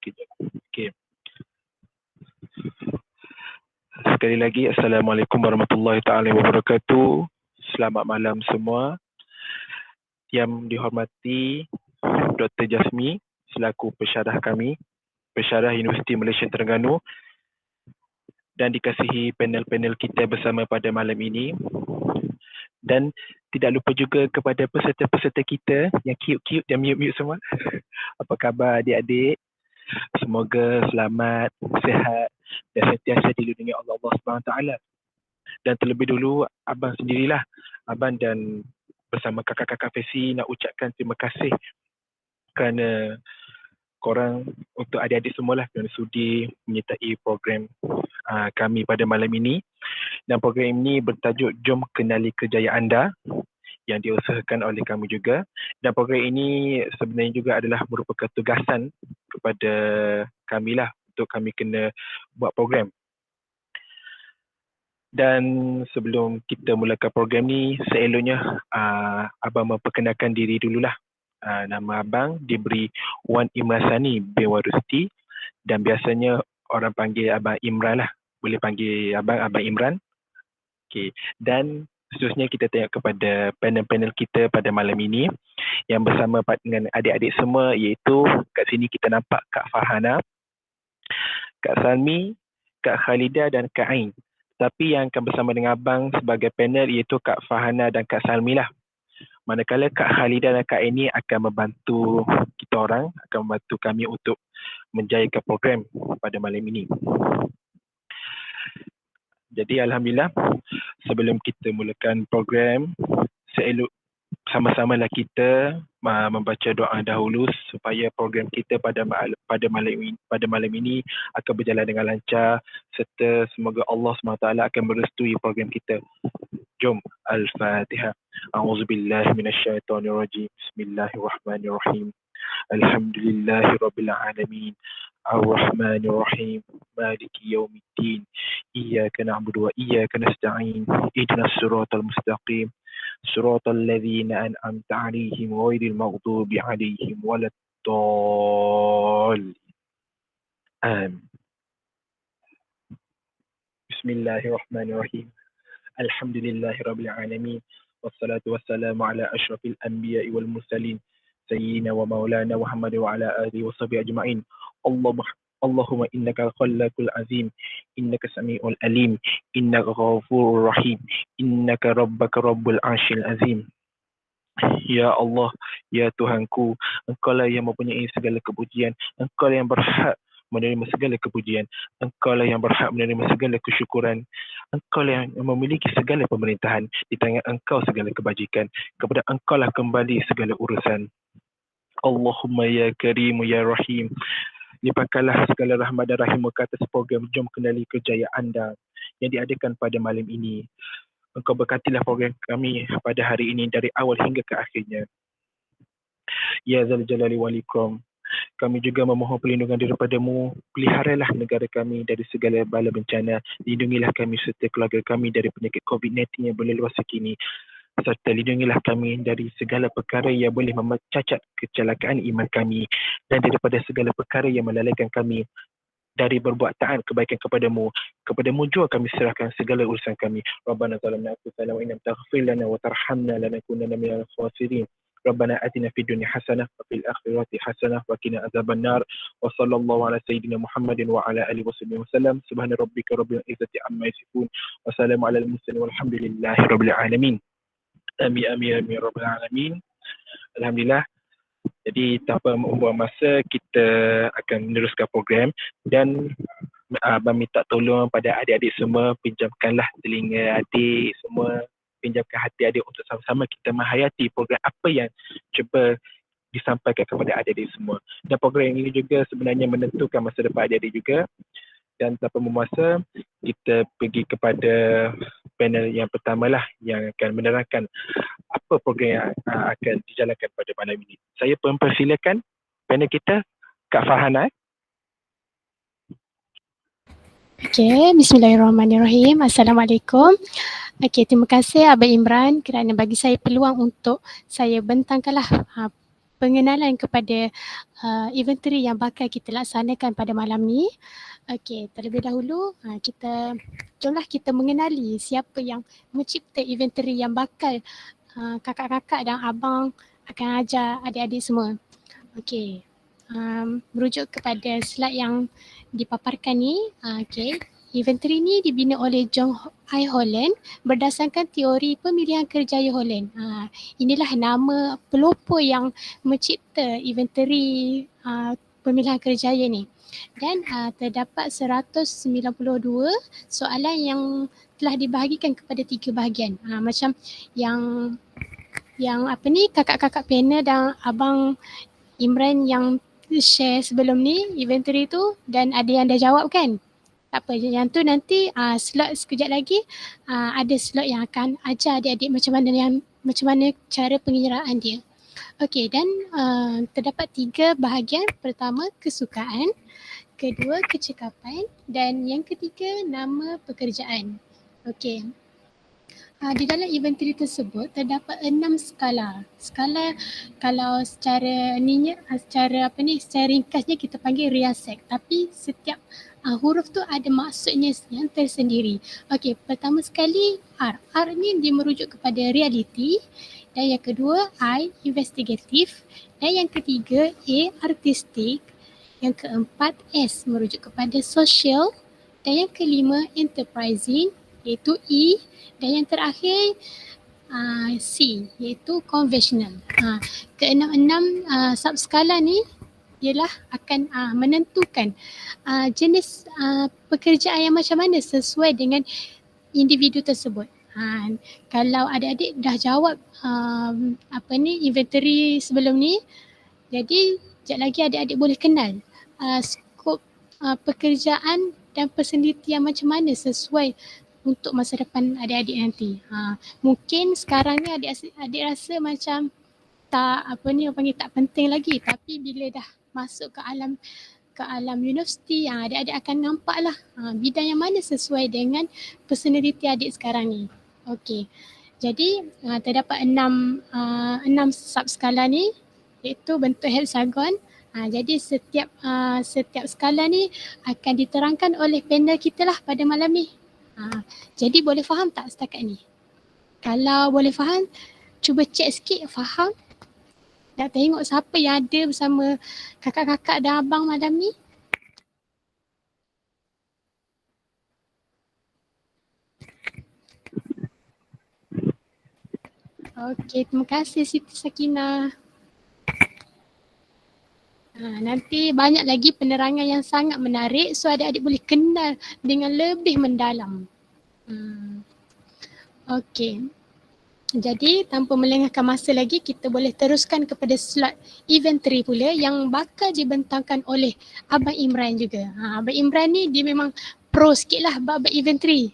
Sekejap. Okey. Sekali lagi, Assalamualaikum warahmatullahi taala wabarakatuh. Selamat malam semua. Yang dihormati Dr. Jasmi selaku pensyarah kami, pensyarah Universiti Malaysia Terengganu, dan dikasihi panel-panel kita bersama pada malam ini. Dan tidak lupa juga kepada peserta-peserta kita yang cute-cute dan mute-mute semua. Apa khabar adik-adik? Semoga selamat, sihat dan sentiasa dilindungi Allah SWT. Dan terlebih dulu, abang sendirilah, abang dan bersama kakak-kakak Fesi nak ucapkan terima kasih kerana korang untuk adik-adik semualah kerana sudi menyertai program kami pada malam ini. Dan program ini bertajuk Jom Kenali Kerjaya Anda yang diusahakan oleh kami juga. Dan program ini sebenarnya juga adalah merupakan tugasan kepada kami lah untuk kami kena buat program. Dan sebelum kita mulakan program ni, seeloknya abang memperkenalkan diri dululah. Nama abang diberi Wan Imran Sani bin Warusti dan biasanya orang panggil abang Imran lah. Boleh panggil abang Imran. Okey. Dan seterusnya kita tengok kepada panel-panel kita pada malam ini yang bersama dengan adik-adik semua, iaitu kat sini kita nampak Kak Farhana, Kak Salmi, Kak Khalidah dan Kak Ain. Tapi yang akan bersama dengan abang sebagai panel iaitu Kak Farhana dan Kak Salmi lah. Manakala Kak Khalidah dan Kak Ain ni akan membantu kita orang, akan membantu kami untuk menjayakan program pada malam ini. Jadi Alhamdulillah, sebelum kita mulakan program, seelok sama-samalah kita membaca doa dahulu supaya program kita pada malam ini akan berjalan dengan lancar serta semoga Allah SWT akan merestui program kita. Jom, Al-Fatihah. A'udzubillahi minasyaitonirrajim. Bismillahirrahmanirrahim. Alhamdulillahirabbil alamin. Ar-Rahmanir-Rahim. Maliki yaumiddin. Iyyaka na'budu wa iyyaka nasta'in. Ihdinas siratal mustaqim. Siratal ladzina an'amta 'alaihim ghairil maghdubi 'alaihim waladdallin. Amin. Bismillahirrahmanirrahim. Alhamdulillahirabbil alamin. Wassalatu wassalamu ala asyrafil anbiya'i wal mursalin. Sayyidina wa maulana Muhammad wa ala alihi wa sahbihi ajma'in. Allahumma innaka khallaqul azim, innaka sami'ul alim, innaka ghafurur rahim, innaka rabbaka rabbul arsyil azim. Ya Allah, ya Tuhanku, Engkau lah yang mempunyai segala kepujian, Engkau lah yang berhak menerima segala kepujian, Engkau lah yang berhak menerima segala kesyukuran, Engkau lah yang memiliki segala pemerintahan, di tangan Engkau segala kebajikan, kepada Engkau lah kembali segala urusan. Allahumma ya Karim ya Rahim, limpahkanlah segala rahmat dan rahim-Mu ke atas program Jom Kenali Kerjaya Anda yang diadakan pada malam ini. Engkau berkatilah program kami pada hari ini dari awal hingga ke akhirnya. Ya Zal Jalali wal Ikram, kami juga memohon perlindungan daripada-Mu. Peliharalah negara kami dari segala bala bencana. Lindungilah kami serta keluarga kami dari penyakit COVID-19 yang berleluasa kini. Serta lindungilah kami dari segala perkara yang boleh mecacat kecelakaan iman kami dan daripada segala perkara yang melalaikan kami dari berbuat taat kebaikan kepadamu. Kepadamu jua kami serahkan segala urusan kami. Rabbana zalamna anfusana wa in lam taghfir lana wa tarhamna lanakunanna minal khasirin. Rabbana atina fid dunya hasanah wa fil akhirati hasanah wa qina adzabannar. Wa sallallahu ala sayyidina Muhammadin wa ala alihi wasallam. Subhana rabbika rabbil izzati amma yasifun. Wa salamun alal mursalin walhamdulillahi rabbil alamin. Amin amin amin rabbil alamin. Alhamdulillah. Jadi tanpa membuang masa, kita akan meneruskan program dan abang minta tolong pada adik-adik semua, pinjamkanlah telinga adik semua, pinjamkan hati adik untuk sama-sama kita menghayati program apa yang cuba disampaikan kepada adik-adik semua. Dan program ini juga sebenarnya menentukan masa depan adik-adik juga. Dan tanpa memasa, kita pergi kepada panel yang pertama lah yang akan menerangkan apa program yang akan dijalankan pada malam ini. Saya mempersilakan panel kita, Kak Farhana. Okey, bismillahirrahmanirrahim. Assalamualaikum. Okey, terima kasih Abang Imran kerana bagi saya peluang untuk saya bentangkanlah pengenalan kepada inventory yang bakal kita laksanakan pada malam ni. Okey, terlebih dahulu jomlah kita mengenali siapa yang mencipta inventory yang bakal kakak-kakak dan abang akan ajar adik-adik semua. Okey, merujuk kepada slide yang dipaparkan ni, okey. Inventory ni dibina oleh John I. Holland berdasarkan teori pemilihan kerjaya Holland. Inilah nama pelopor yang mencipta inventory pemilihan kerjaya ni. Dan terdapat 192 soalan yang telah dibahagikan kepada 3 bahagian. Macam yang apa ni, kakak-kakak panel dan abang Imran yang share sebelum ni inventory tu, dan ada yang dah jawab kan? Tak apa, yang tu nanti slot sekejap lagi ada slot yang akan ajar adik-adik macam mana cara penyeraan dia. Okey, dan terdapat 3 bahagian. Pertama, kesukaan. Kedua, kecekapan. Dan yang ketiga, nama pekerjaan. Okey. Di dalam inventory tersebut terdapat 6 skala. Skala kalau secara ringkasnya kita panggil RIASEC, tapi setiap huruf tu ada maksudnya yang tersendiri. Okey, pertama sekali R. R ni dia merujuk kepada reality, dan yang kedua I, investigative, dan yang ketiga A, artistic, yang keempat S merujuk kepada social, dan yang kelima enterprising iaitu E, dan yang terakhir C iaitu conventional. Keenam-enam subskala ni ialah akan menentukan jenis pekerjaan yang macam mana sesuai dengan individu tersebut. Kalau adik-adik dah jawab inventory sebelum ni, jadi sekejap lagi adik-adik boleh kenal skop pekerjaan dan penelitian macam mana sesuai untuk masa depan adik-adik nanti. Mungkin sekarang ni adik rasa macam tak tak penting lagi, tapi bila dah masuk ke alam universiti, adik-adik akan nampak lah bidang yang mana sesuai dengan personality adik sekarang ni. Okey. Jadi terdapat 6 subskala ni, iaitu bentuk hexagon. Jadi setiap skala ni akan diterangkan oleh panel kita lah pada malam ni. Jadi boleh faham tak setakat ni? Kalau boleh faham, cuba cek sikit faham. Nak tengok siapa yang ada bersama kakak-kakak dan abang malam ni. Okey, terima kasih Siti Sakinah. Nanti banyak lagi penerangan yang sangat menarik, so adik-adik boleh kenal dengan lebih mendalam. Okey. Jadi tanpa melengahkan masa lagi, kita boleh teruskan kepada slot inventory pula yang bakal dibentangkan oleh Abang Imran juga. Abang Imran ni dia memang pro sikit lah bab inventory.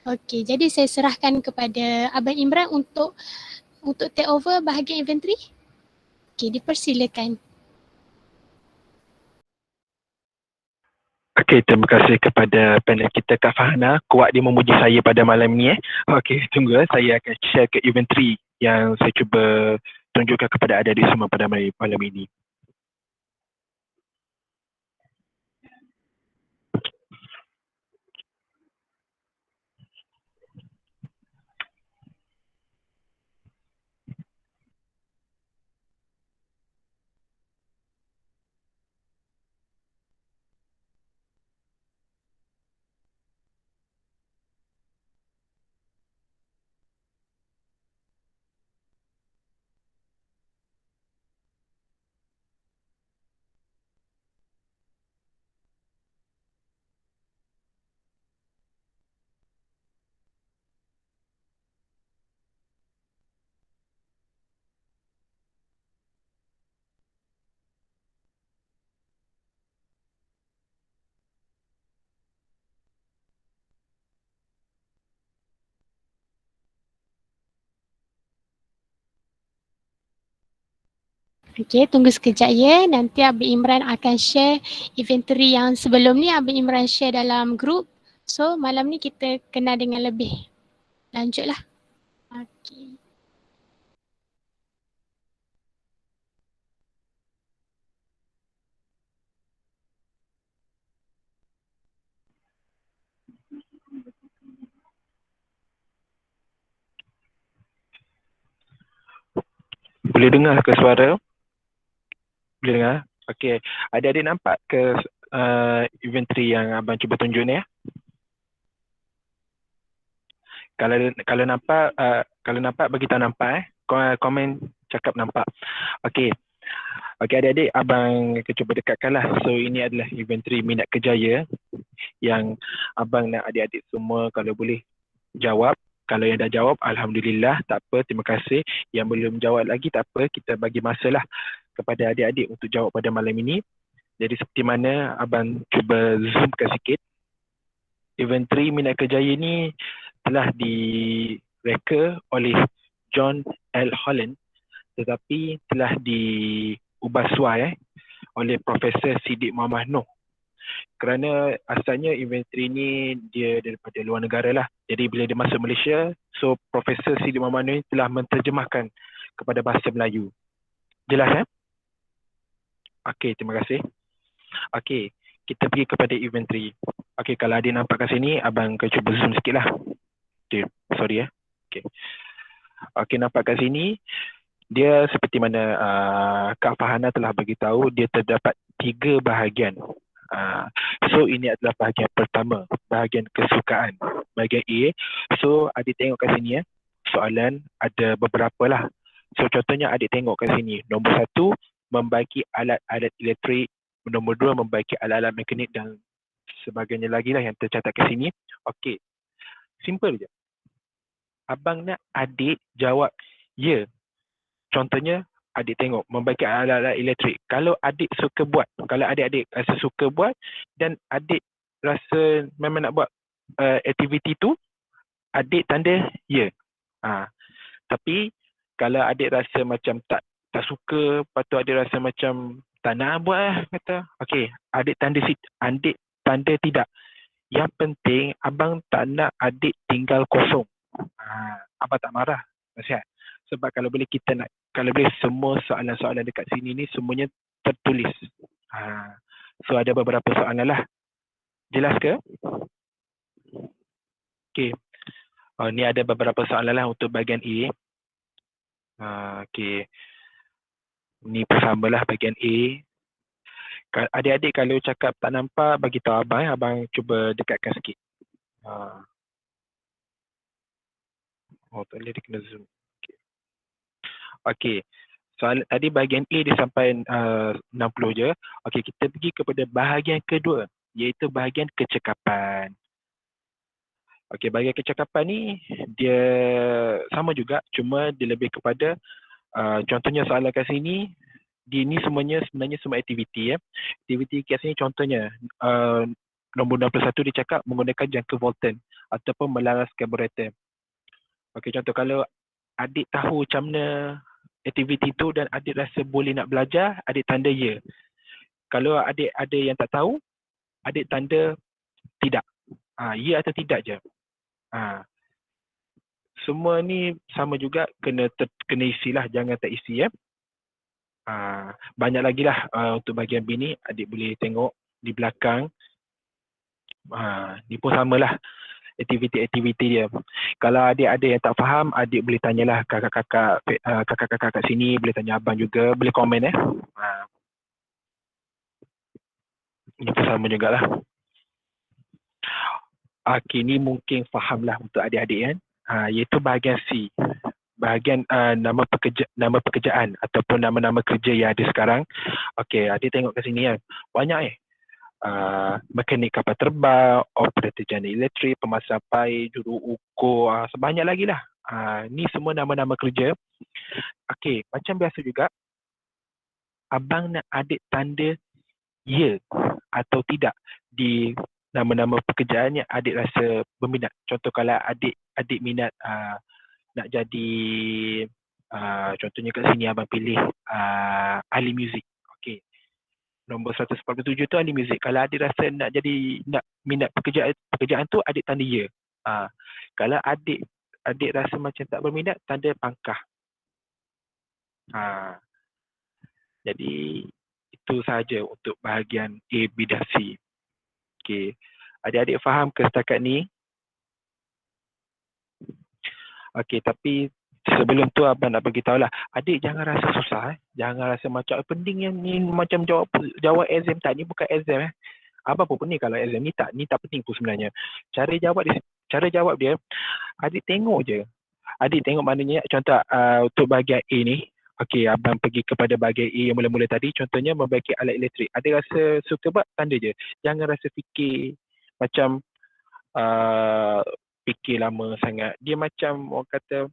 Okey, jadi saya serahkan kepada Abang Imran untuk take over bahagian inventory. Okey, dipersilakan. Okey, terima kasih kepada panel kita Kak Fahana. Kuat dia memuji saya pada malam ni. Okey, tunggu. Saya akan share ke inventory yang saya cuba tunjukkan kepada adik-adik semua pada malam ini. Okey, tunggu sekejap ya. Nanti Abang Imran akan share inventory yang sebelum ni Abang Imran share dalam group. So malam ni kita kenal dengan lebih lanjut lah. Okey. Boleh dengar ke suara? Boleh dengar? Okey. Adik-adik nampak ke inventory yang abang cuba tunjuk ni? Kalau nampak bagi tahu nampak komen cakap nampak. Okey. Okey adik-adik, abang cuba dekatkanlah. So ini adalah inventory minat kerjaya yang abang nak adik-adik semua kalau boleh jawab. Kalau yang dah jawab, alhamdulillah, tak apa, terima kasih. Yang belum jawab lagi, tak apa, kita bagi masalah kepada adik-adik untuk jawab pada malam ini. Jadi seperti mana abang cuba zoomkan sikit. Inventory minat kerjaya ni telah direka oleh John L. Holland, tetapi telah diubah suai oleh Profesor Siddiq Muhammad Noh. Kerana asalnya inventory ni dia daripada luar negara lah. Jadi bila dia masuk Malaysia, so Profesor Siddiq Muhammad Noh telah menterjemahkan kepada bahasa Melayu. Jelas? Okey, terima kasih. Okey, kita pergi kepada inventory. Okey, kalau adik nampak kat sini, abang akan cuba zoom sikit lah. Okay, sorry Okey. Okey, nampak kat sini, dia seperti mana Kak Fahana telah beritahu, dia terdapat 3 bahagian. So ini adalah bahagian pertama, bahagian kesukaan, bahagian A. So adik tengok kat sini soalan ada beberapa lah. So contohnya adik tengok kat sini, nombor 1 membagi alat-alat elektrik, nombor 2 membagi alat-alat mekanik dan sebagainya lagi lah yang tercatat kat sini. Okey, simple je. Abang nak adik jawab ya. Contohnya adik tengok membagi alat-alat elektrik. Kalau adik suka buat, kalau adik-adik rasa suka buat dan adik rasa memang nak buat aktiviti tu, adik tanda ya. Tapi kalau adik rasa macam tak suka, lepas tu adik rasa macam tak nak buat kata, okey, adik tanda tidak. Yang penting abang tak nak adik tinggal kosong. Abang tak marah. Nasihat. Sebab kalau boleh semua soalan-soalan dekat sini ni semuanya tertulis. So ada beberapa soalan lah. Jelas ke? Okey. Ni ada beberapa soalan lah untuk bahagian A. Okey. Ni bersamalah bahagian A. Adik-adik kalau cakap tak nampak, bagi tahu abang. Abang cuba dekatkan sikit. Tak boleh, dia kena zoom. Okey. Soalan tadi bahagian A dia sampai 60 je. Okey, kita pergi kepada bahagian kedua, iaitu bahagian kecakapan. Okey, bahagian kecakapan ni dia sama juga, cuma dia lebih kepada contohnya soalan kat sini, dia ni sebenarnya semua aktiviti Aktiviti kat sini contohnya nombor 61 dia cakap menggunakan jangka Voltan ataupun melaras karburator. Okey, contoh kalau adik tahu macam mana aktiviti tu dan adik rasa boleh nak belajar, adik tanda ya. Kalau adik ada yang tak tahu, adik tanda tidak. Ya atau tidak je. Semua ni sama juga, kena isilah, jangan tak isi banyak lagi lah untuk bahagian B ni, adik boleh tengok di belakang. Ni pun samalah aktiviti-aktiviti dia. Kalau adik ada yang tak faham, adik boleh tanyalah kakak-kakak kat sini, boleh tanya abang juga, boleh komen Ini pun sama jugalah. Okey, ni mungkin fahamlah untuk adik-adik kan. Iaitu bahagian C. Bahagian nama pekerjaan ataupun nama-nama kerja yang ada sekarang. Okey, adik tengok kat sini kan. Banyak mekanik kapal terbang, operator jana elektrik, pemasang paip, juru ukur, sebanyak lagi lah. Ni semua nama-nama kerja. Okey, macam biasa juga, abang nak adik tanda ya atau tidak di nama-nama pekerjaan yang adik rasa berminat. Contoh kalau adik minat nak jadi contohnya kat sini abang pilih ahli muzik. Okey. Nombor 147 tu ahli muzik. Kalau adik rasa nak minat pekerjaan tu, adik tanda ya. Kalau adik rasa macam tak berminat, tanda pangkah. Jadi itu sahaja untuk bahagian A, B dan C. Okey. Adik-adik faham ke setakat ni? Okey, tapi sebelum tu abang nak bagi tahu lah, adik jangan rasa susah jangan rasa macam pening yang ni macam jawab exam tak, ni bukan exam abang pun pening kalau exam ni tak penting pun sebenarnya. Cara jawab dia adik tengok je, adik tengok maknanya contoh untuk bahagian A ni. Okey, abang pergi kepada bahagian A yang mula-mula tadi, contohnya membaiki alat elektrik. Adik rasa suka buat, tanda je. Jangan rasa fikir macam fikir lama sangat. Dia macam orang kata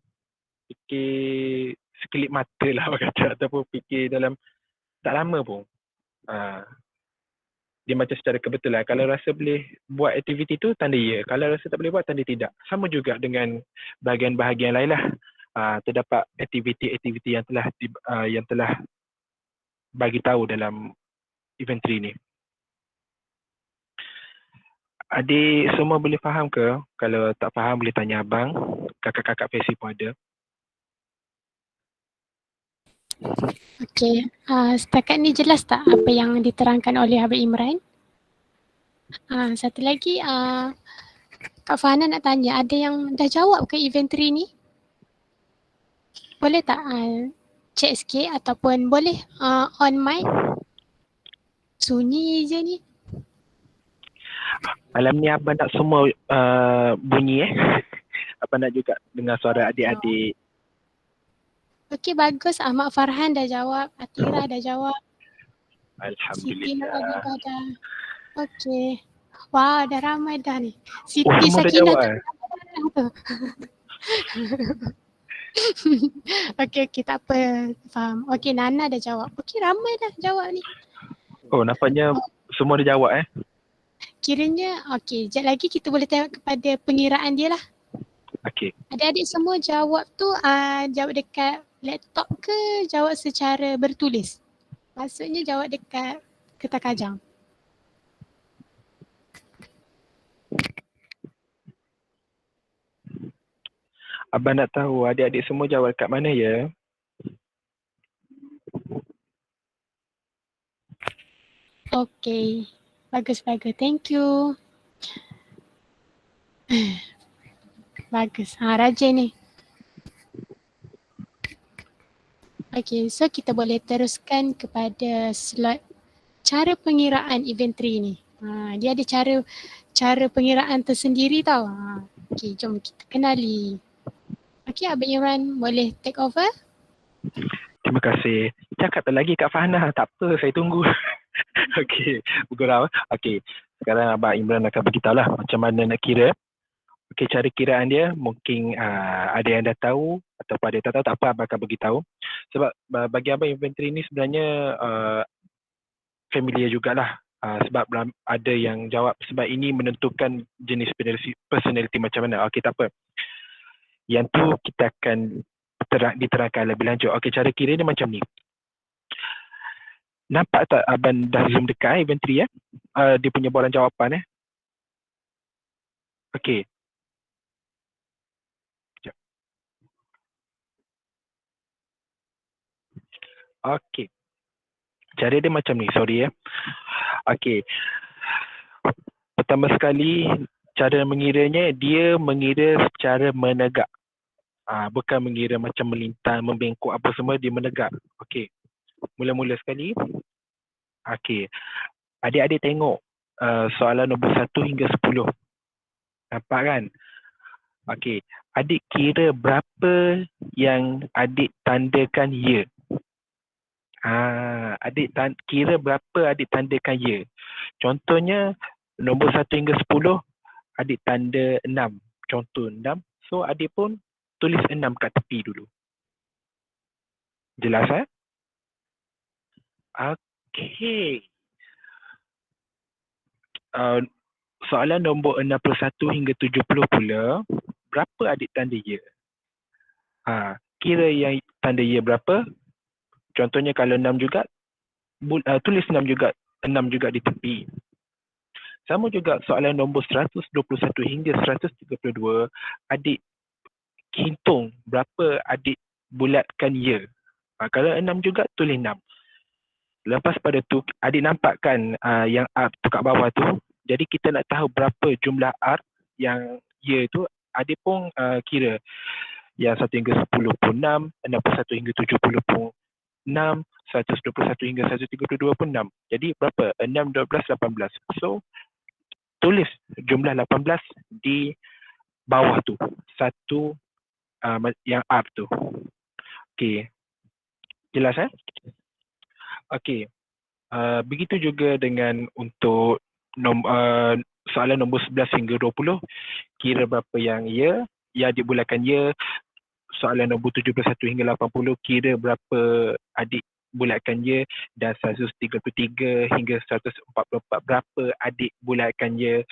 fikir sekelip mata lah orang kata, ataupun fikir dalam tak lama pun. Dia macam secara kebetulan. Kalau rasa boleh buat aktiviti tu, tanda ya. Kalau rasa tak boleh buat, tanda tidak. Sama juga dengan bahagian-bahagian lain lah. Terdapat aktiviti-aktiviti yang telah bagi tahu dalam inventory ni. Adik semua boleh faham ke? Kalau tak faham boleh tanya abang. Kakak-kakak PSC pun ada. Okey, setakat ni jelas tak apa yang diterangkan oleh Abang Imran? Satu lagi, Kak Fahana nak tanya, ada yang dah jawab ke inventory ni? Boleh tak check sikit ataupun boleh on mic? Sunyi je ni. Malam ni abang nak semua bunyi Abang nak juga dengar suara adik-adik. Okey, bagus. Ahmad Farhan dah jawab, Atira dah jawab. Siti Alhamdulillah. dah. Okey. Wah, dah ramai dah ni. Siti semua dah Sakinah jawab tu. Okey, tak apa. Faham. Okey, Nana dah jawab. Okey, ramai dah jawab ni. Oh, nampaknya semua dah jawab Kiranya, okey, sekejap lagi kita boleh tengok kepada pengiraan dia lah. Okey. Adik-adik semua jawab tu jawab dekat laptop ke jawab secara bertulis? Maksudnya jawab dekat kertas kajang. Abang nak tahu adik-adik semua jawab kat mana ya? Okey. Bagus. Thank you. Bagus. Rajin ni. Okey, so kita boleh teruskan kepada slot cara pengiraan inventory ni. Dia ada cara pengiraan tersendiri tau. Okey, jom kita kenali. Okey, Abang Imran boleh take over? Terima kasih. Cakap lagi Kak Fahana. Tak apa, saya tunggu. Okey, bergurau. Okey, sekarang Abang Imran akan beritahu lah macam mana nak kira. Okey, cara kiraan dia mungkin ada yang dah tahu ataupun ada yang tak tahu, tak apa, Abang akan beritahu. Sebab bagi Abang inventory ni sebenarnya familiar jugalah. Sebab ada yang jawab sebab ini menentukan jenis personality macam mana. Okey, tak apa. Yang tu kita akan diterangkan lebih lanjut. Okey, cara kira dia macam ni. Nampak tak abang dah zoom dekat inventory dia punya boran jawapan Okey. Sekejap. Okey. Cara dia macam ni, sorry Okey. Pertama sekali, cara mengiranya, dia mengira secara menegak. Bukan mengira macam melintang, membengkok apa semua, dia menegak. Okey. Mula-mula sekali. Okey. Adik-adik tengok soalan nombor 1 hingga 10. Nampak kan? Okey. Adik kira berapa yang adik tandakan ya. Adik kira berapa adik tandakan ya. Contohnya nombor 1 hingga 10 adik tanda 6. Contoh 6. So adik pun tulis 6 kat tepi dulu. Jelas Okey. Soalan nombor 61 hingga 70 pula, berapa adik tanda ya? Kira yang tanda ya berapa? Contohnya kalau 6 juga, tulis 6 juga di tepi. Sama juga soalan nombor 121 hingga 132, adik hitung berapa adik bulatkan ya. Kalau 6 juga, tulis 6. Lepas pada tu, adik nampak kan yang R tu kat bawah tu. Jadi kita nak tahu berapa jumlah R yang ya tu, adik pun kira. Yang 1 hingga 10 pun 6, 61 hingga 70 pun 6, 121 hingga 132 pun 6. Jadi berapa? 6, 12, 18. So, tulis jumlah 18 di bawah tu. Satu yang up tu. Okey. Jelas Okey. Begitu juga dengan untuk soalan nombor 11 hingga 20, kira berapa yang ya, yang dibulakan ya. Soalan nombor 71 hingga 80, kira berapa adik bulakan ya, dan 133 hingga 144, berapa adik bulakan ya.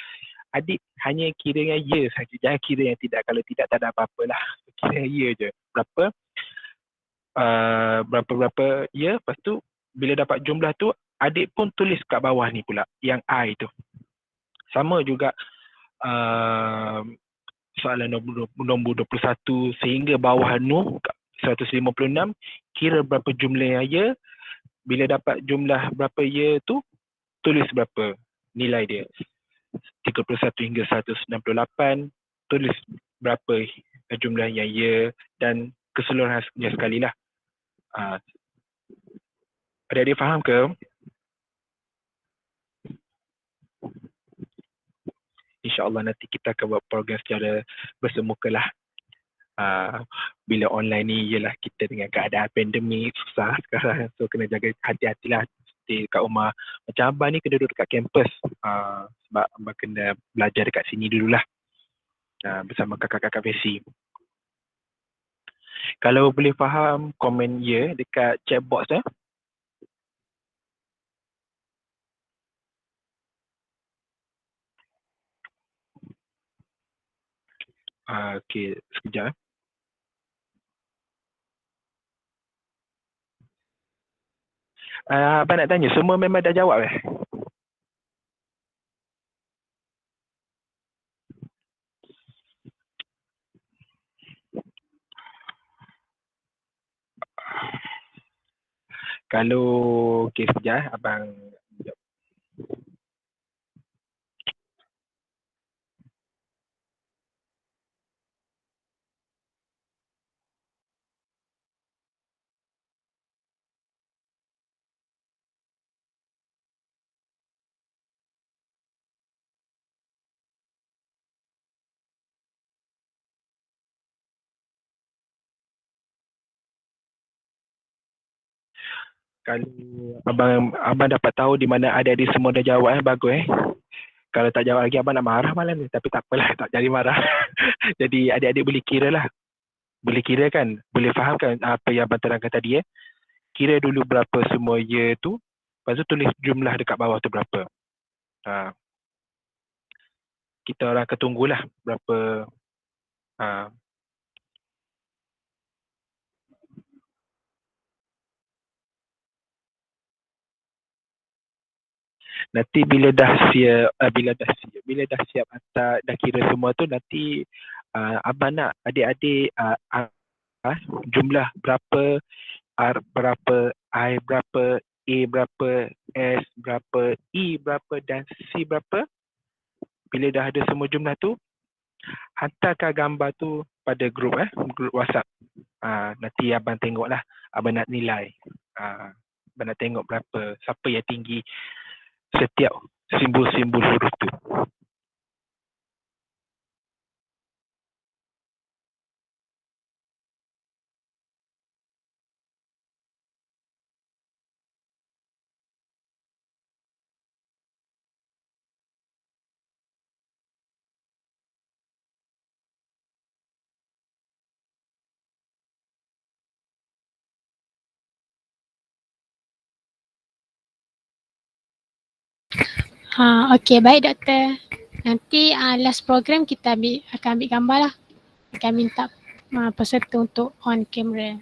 Adik hanya kira yang ya saja, jangan kira yang tidak. Kalau tidak, tak ada apa-apalah. Kira ya je. Berapa ya, lepas tu bila dapat jumlah tu, adik pun tulis kat bawah ni pula, yang I tu. Sama juga soalan nombor 21 sehingga bawah tu 156, kira berapa jumlah yang ya. Bila dapat jumlah berapa ya tu, tulis berapa nilai dia. 31 hingga 168, tulis berapa jumlah yang ya, dan keseluruhannya sekali lah. Adik-adik faham ke? InsyaAllah nanti kita akan buat program secara bersemuka lah. Bila online ni, ialah kita dengan keadaan pandemik susah sekarang, so kena jaga hati-hatilah. Stay kat rumah. Macam abang ni kena duduk kat kampus, sebab abang kena belajar dekat sini dululah, bersama kakak-kakak Fesi. Kalau boleh faham, komen ya dekat chat box . Okey, sekejap. Abang nak tanya, semua memang dah jawab Kalau okey, sekejap abang. Kalau abang dapat tahu di mana adik-adik semua dah jawab, bagus. Kalau tak jawab lagi, abang nak marah malam ni. Tapi tak apalah, tak jadi marah. Jadi adik-adik boleh kira lah. Boleh kira kan? Boleh faham kan apa yang abang terangkan tadi Kira dulu berapa semua year tu. Lepas tu tulis jumlah dekat bawah tu berapa. Kita orang akan tunggulah berapa. Nanti bila dah siap hantar, dah kira semua tu, nanti abang nak adik-adik jumlah berapa, R berapa, I berapa, A berapa, S berapa, E berapa dan C berapa. Bila dah ada semua jumlah tu, hantarkan gambar tu pada grup WhatsApp. Nanti abang tengoklah, abang nak nilai. Abang nak tengok berapa, siapa yang tinggi setiap simbol-simbol huruf tu. Okey, baik doktor. Nanti last program kita akan ambil gambar lah. Akan minta peserta untuk on camera.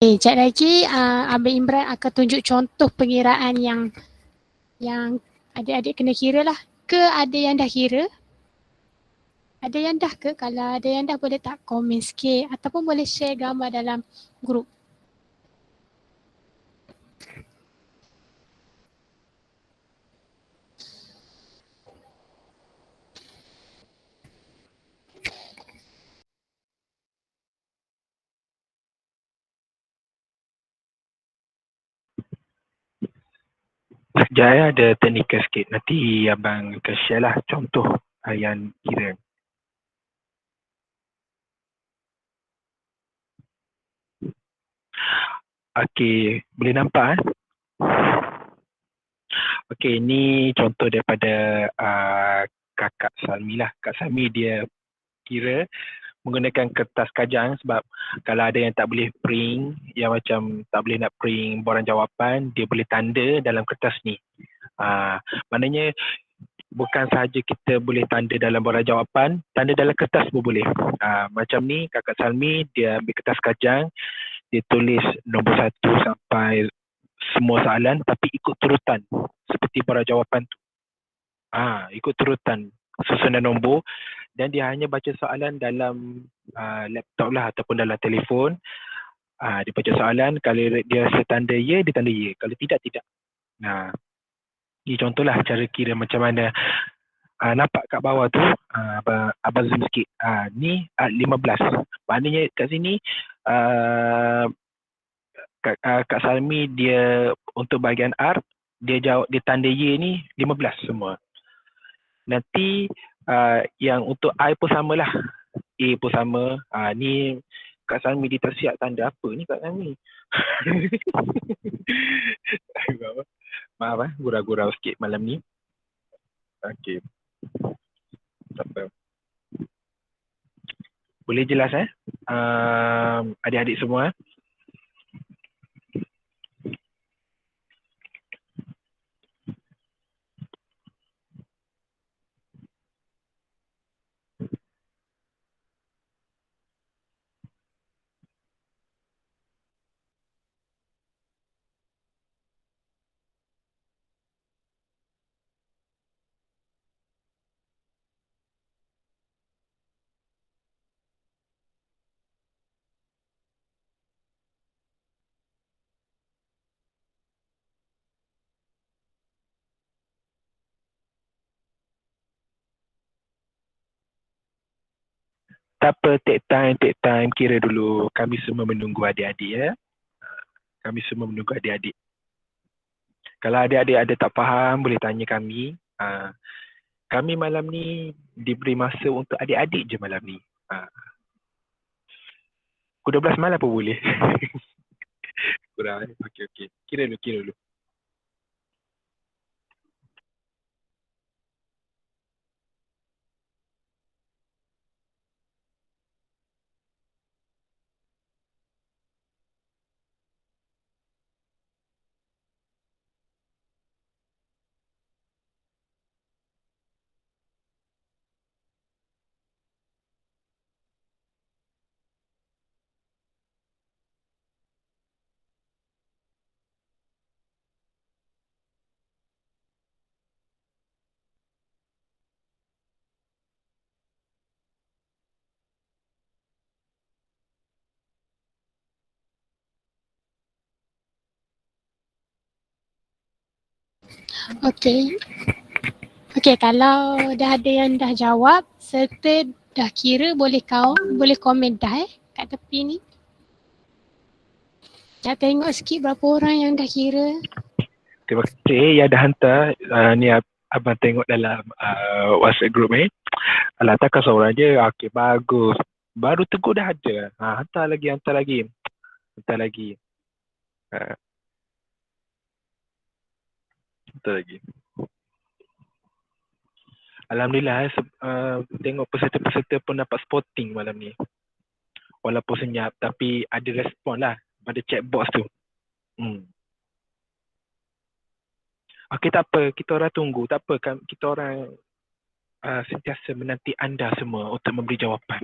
Sekejap lagi Abang Imran akan tunjuk contoh pengiraan yang adik-adik kena kira lah. Ke ada yang dah kira? Ada yang dah ke? Kalau ada yang dah boleh tak komen sikit ataupun boleh share gambar dalam grup. Sekejap ada teknikal sikit. Nanti abang akan share lah contoh yang kira. Okey, boleh nampak Okey, ni contoh daripada Kakak Salmi lah. Kak Salmi dia kira menggunakan kertas kajang sebab kalau ada yang tak boleh print, yang macam tak boleh nak print borang jawapan, dia boleh tanda dalam kertas ni. Maknanya bukan sahaja kita boleh tanda dalam borang jawapan, tanda dalam kertas pun boleh. Macam ni Kakak Salmi dia ambil kertas kajang, dia tulis nombor 1 sampai semua soalan tapi ikut turutan seperti borang jawapan tu. Ikut turutan susunan nombor dan dia hanya baca soalan dalam laptop lah ataupun dalam telefon. Dia baca soalan, kalau dia rasa tanda ya, dia tanda ya. Kalau tidak, tidak. Ini contohlah cara kira macam mana. Nampak kat bawah tu, abang zoom sikit. Ni 15. Maknanya kat sini, Kak Salmi dia untuk bahagian R, dia tanda Y ni 15 semua. Nanti yang untuk I pun samalah. A pun sama. Ni Kak Salmi dia tersiap tanda apa ni Kak Salmi? Maaf gurau-gurau sikit malam ni. Okey. Tak apa. Boleh jelas adik-adik semua? Tak apa, take time, kira dulu. Kami semua menunggu adik-adik ya. Kami semua menunggu adik-adik. Kalau adik-adik ada tak faham, boleh tanya kami. Kami malam ni diberi masa untuk adik-adik je malam ni. Pukul 12 malam pun boleh. Kurang. Okey. Kira dulu. Okey, kalau dah ada yang dah jawab serta dah kira boleh komen dah kat tepi ni. Nak tengok sikit berapa orang yang dah kira. Terima kasih yang dah hantar. Ni abang tengok dalam WhatsApp group ni. Alah, takkan seorang je. Okey, bagus. Baru tegur dah ada. Hantar lagi. Hantar lagi. Alhamdulillah, tengok peserta-peserta pun dapat spotting malam ni. Walaupun senyap, tapi ada respon lah pada chat box tu. Okey, tak apa. Kita orang tunggu. Tak apa, kita orang sentiasa menanti anda semua untuk memberi jawapan.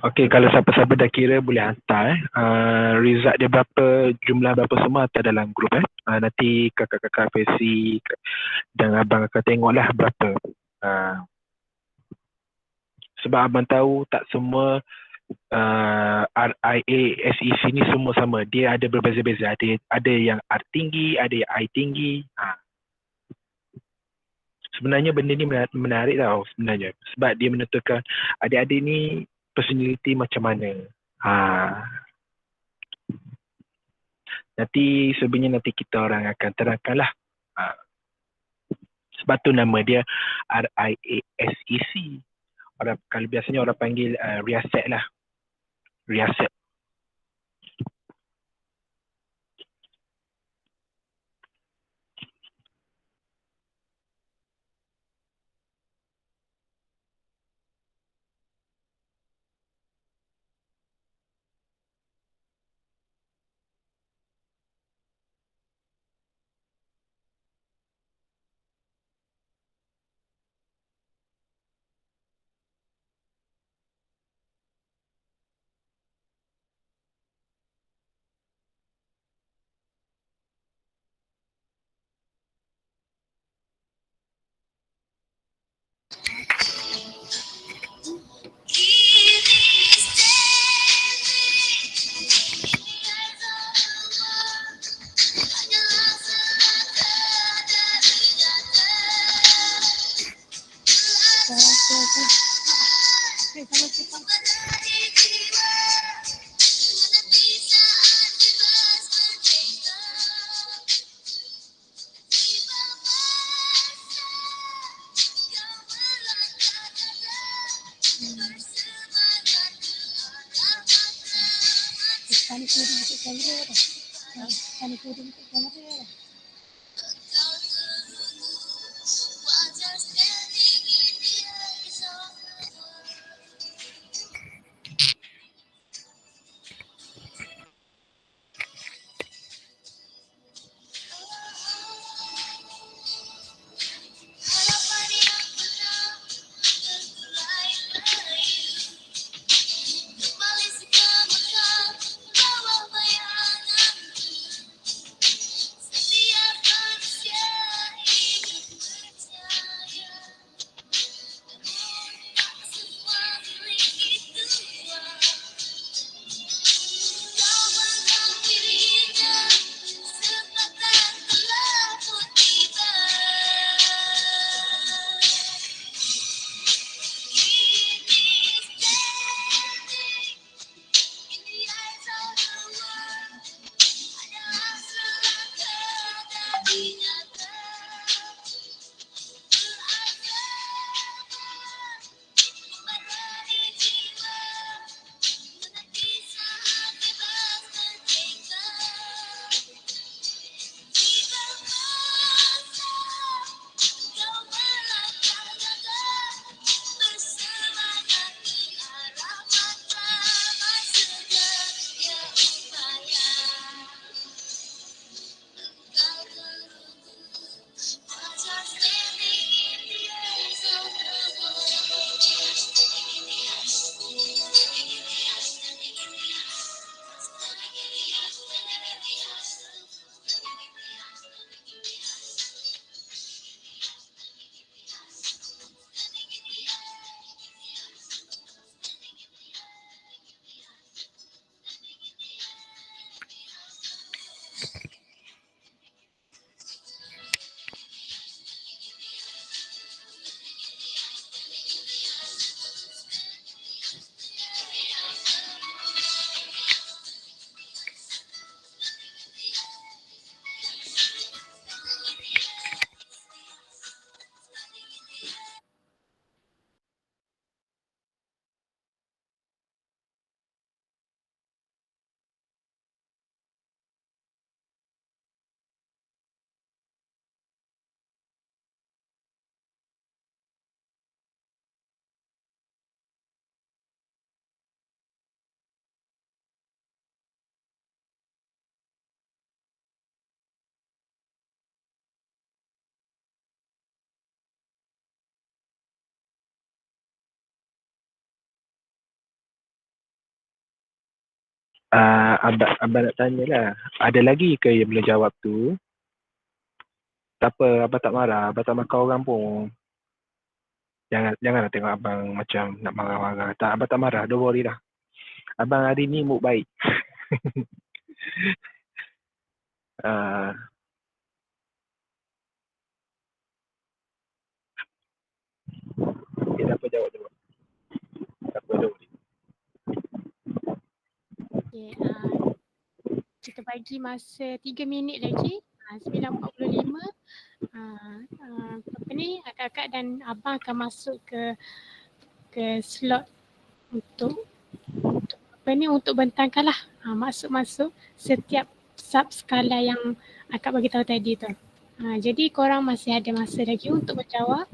Okey, kalau siapa-siapa dah kira boleh hantar result dia berapa, jumlah berapa semua hantar dalam grup nanti kakak-kakak Fesi dan abang akan tengoklah berapa. Sebab abang tahu tak semua RIA, SEC ni semua sama. Dia ada berbeza-beza. Ada yang R tinggi, ada yang I tinggi. Sebenarnya benda ni menarik tau sebenarnya. Sebab dia menentukan adik-adik ni personality macam mana. Nanti sebenarnya nanti kita orang akan terangkan lah. Sebab tu nama dia RIASEC. Kalau biasanya orang panggil Riaset lah. Riaset. Abang nak tanya lah. Ada lagi ke yang boleh jawab tu? Tak apa, abang tak marah. Abang tak makan orang pun. Janganlah tengok abang macam nak marah-marah. Tak, abang tak marah. Don't worry lah. Abang hari ni mood baik. uh, okay, tak apa, jawab. Tak apa, don't worry. Okay, kita bagi masa 3 minit lagi. 9.45. Apa ni, akak-akak dan abang akan masuk ke slot untuk apa ni, untuk bentangkan lah. Masuk setiap sub skala yang akak bagi tahu tadi tu. Jadi korang masih ada masa lagi untuk menjawab.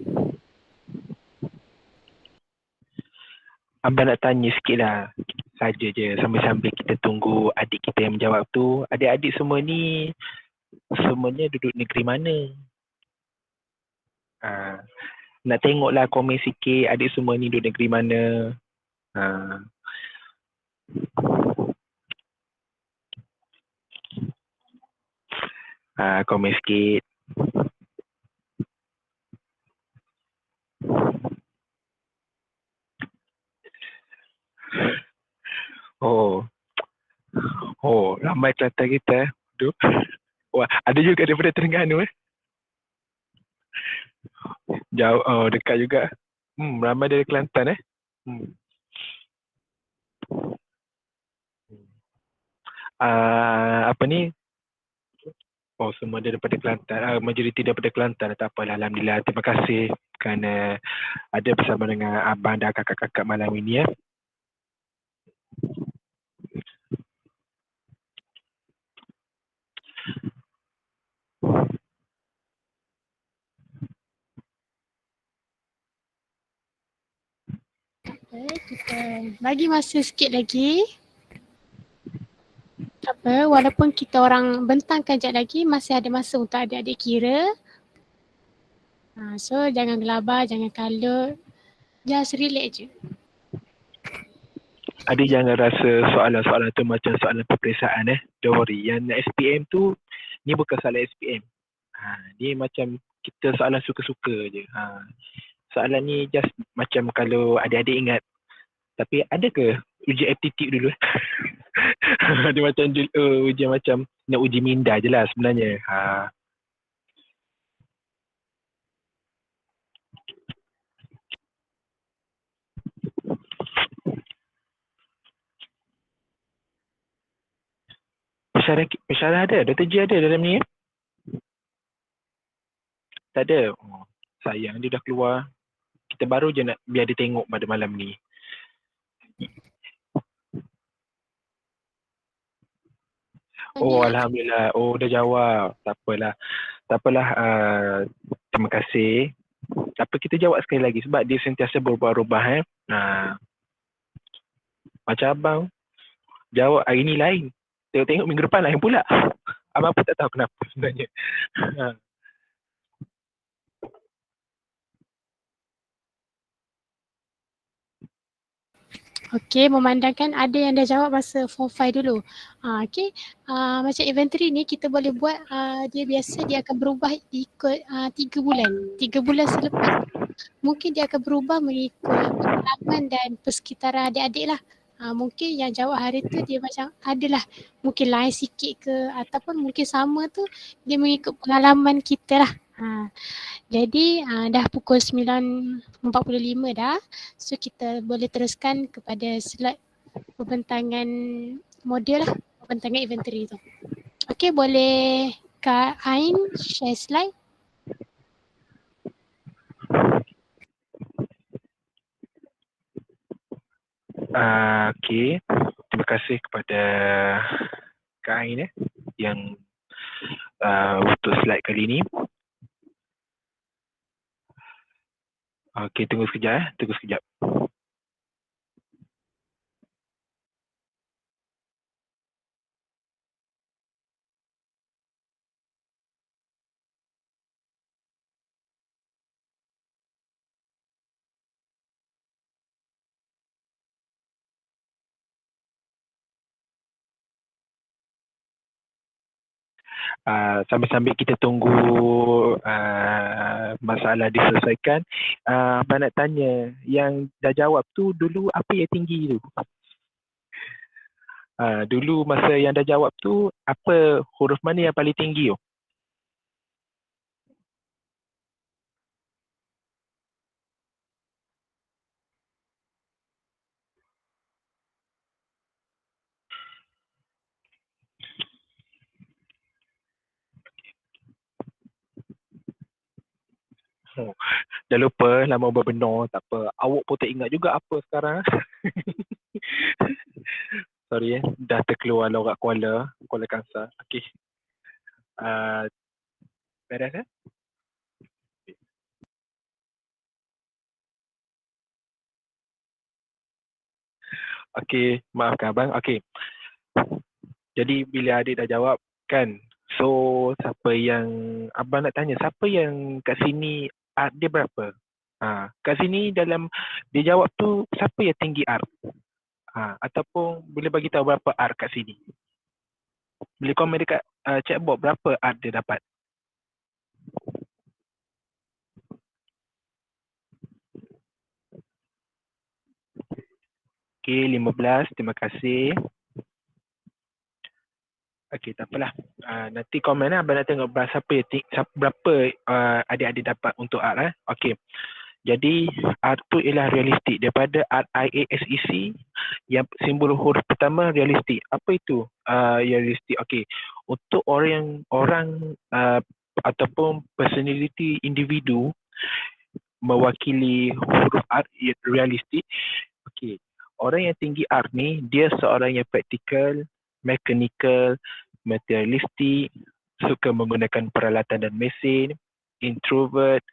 Abang nak tanya sikit lah. Saja je sambil-sambil kita tunggu adik kita yang menjawab tu. Adik-adik semua ni semuanya duduk negeri mana? Nak tengoklah komen sikit adik semua ni duduk negeri mana. Komen sikit. Ramai Kelantan kita. Wah, ada juga daripada Terengganu Jauh, dekat juga. Ramai dari Kelantan Apa ni? Semua daripada Kelantan. Majoriti daripada Kelantan. Tak apalah, alhamdulillah. Terima kasih kerana ada bersama dengan abang dan kakak-kakak malam ini Kita bagi masa sikit lagi. Tak apa, walaupun kita orang bentangkan sekejap lagi, masih ada masa untuk adik-adik kira. So jangan gelabah, jangan kalut. Just relax je. Adik jangan rasa soalan-soalan tu macam soalan peperiksaan Don't worry. Yang SPM tu, ni bukan soalan SPM. Ni macam kita soalan suka-suka je. Soalan ni just macam kalau adik-adik ingat. Tapi ada ke uji aptitude dulu? Dia macam ujian macam nak uji minda je lah sebenarnya. Pesara ada? Dr. J ada dalam ni Tak ada? Sayang, dia dah keluar. Kita baru je nak biar dia tengok pada malam ni. Alhamdulillah. Dah jawab. Tak apalah. Terima kasih. Tapi kita jawab sekali lagi sebab dia sentiasa berubah-ubah Macam abang jawab hari ni lain. Tengok minggu depan lain pula. Abang pun tak tahu kenapa sebenarnya. Okay, memandangkan ada yang dah jawab masa form 5 dulu. Okay, macam inventory ni kita boleh buat, dia biasa dia akan berubah ikut 3 bulan. 3 bulan selepas mungkin dia akan berubah mengikut pengalaman dan persekitaran adik-adik lah. Mungkin yang jawab hari tu dia macam adalah mungkin lain sikit ke ataupun mungkin sama tu dia mengikut pengalaman kita lah. Jadi dah pukul 9.45 dah. So kita boleh teruskan kepada slide pembentangan model lah. Pembentangan inventory tu. Okay, boleh Kak Ain share slide. Okay. Terima kasih kepada Kak Ain yang untuk slide kali ni. Okay, tunggu sekejap. Sambil-sambil kita tunggu masalah diselesaikan, Abang nak tanya, yang dah jawab tu dulu apa yang tinggi tu? Dulu masa yang dah jawab tu, apa huruf mana yang paling tinggi tu? Oh, dah lupa, lama berbenar, tak apa. Awak pun tak ingat juga apa sekarang. Sorry dah terkeluar lorak Kuala Kangsar. Okay. Beres eh? Okay, maafkan abang. Okay. Jadi bila adik dah jawab kan, so siapa yang, abang nak tanya, siapa yang kat sini art dia berapa? Kat sini dalam dia jawab tu, siapa yang tinggi art? Ataupun boleh bagi tahu berapa art kat sini? Boleh komen dekat chatbot berapa art dia dapat? Okay, 15. Terima kasih. Okay, tak apalah. Nanti komen lah. Abang nak tengok berapa adik-adik dapat untuk art. Okay. Jadi art tu ialah realistik. Daripada art IASEC, yang simbol huruf pertama realistik. Apa itu realistik? Okay. Untuk orang ataupun personality individu mewakili huruf art realistik. Okay. Orang yang tinggi art ni, dia seorang yang praktikal, mechanical, materialistik, suka menggunakan peralatan dan mesin, introvert,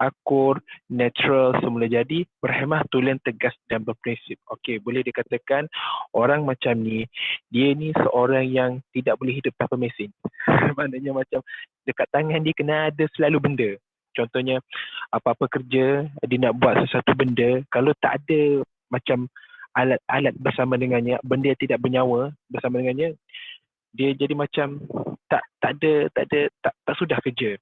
akur, natural, semula jadi, berhemah, tulen, tegas dan berprinsip. Okey, boleh dikatakan orang macam ni, dia ni seorang yang tidak boleh hidup tanpa mesin. Maknanya macam dekat tangan dia kena ada selalu benda. Contohnya apa-apa kerja, dia nak buat sesuatu benda, kalau tak ada macam alat-alat bersama dengannya, benda yang tidak bernyawa bersama dengannya, dia jadi macam tak sudah kerja.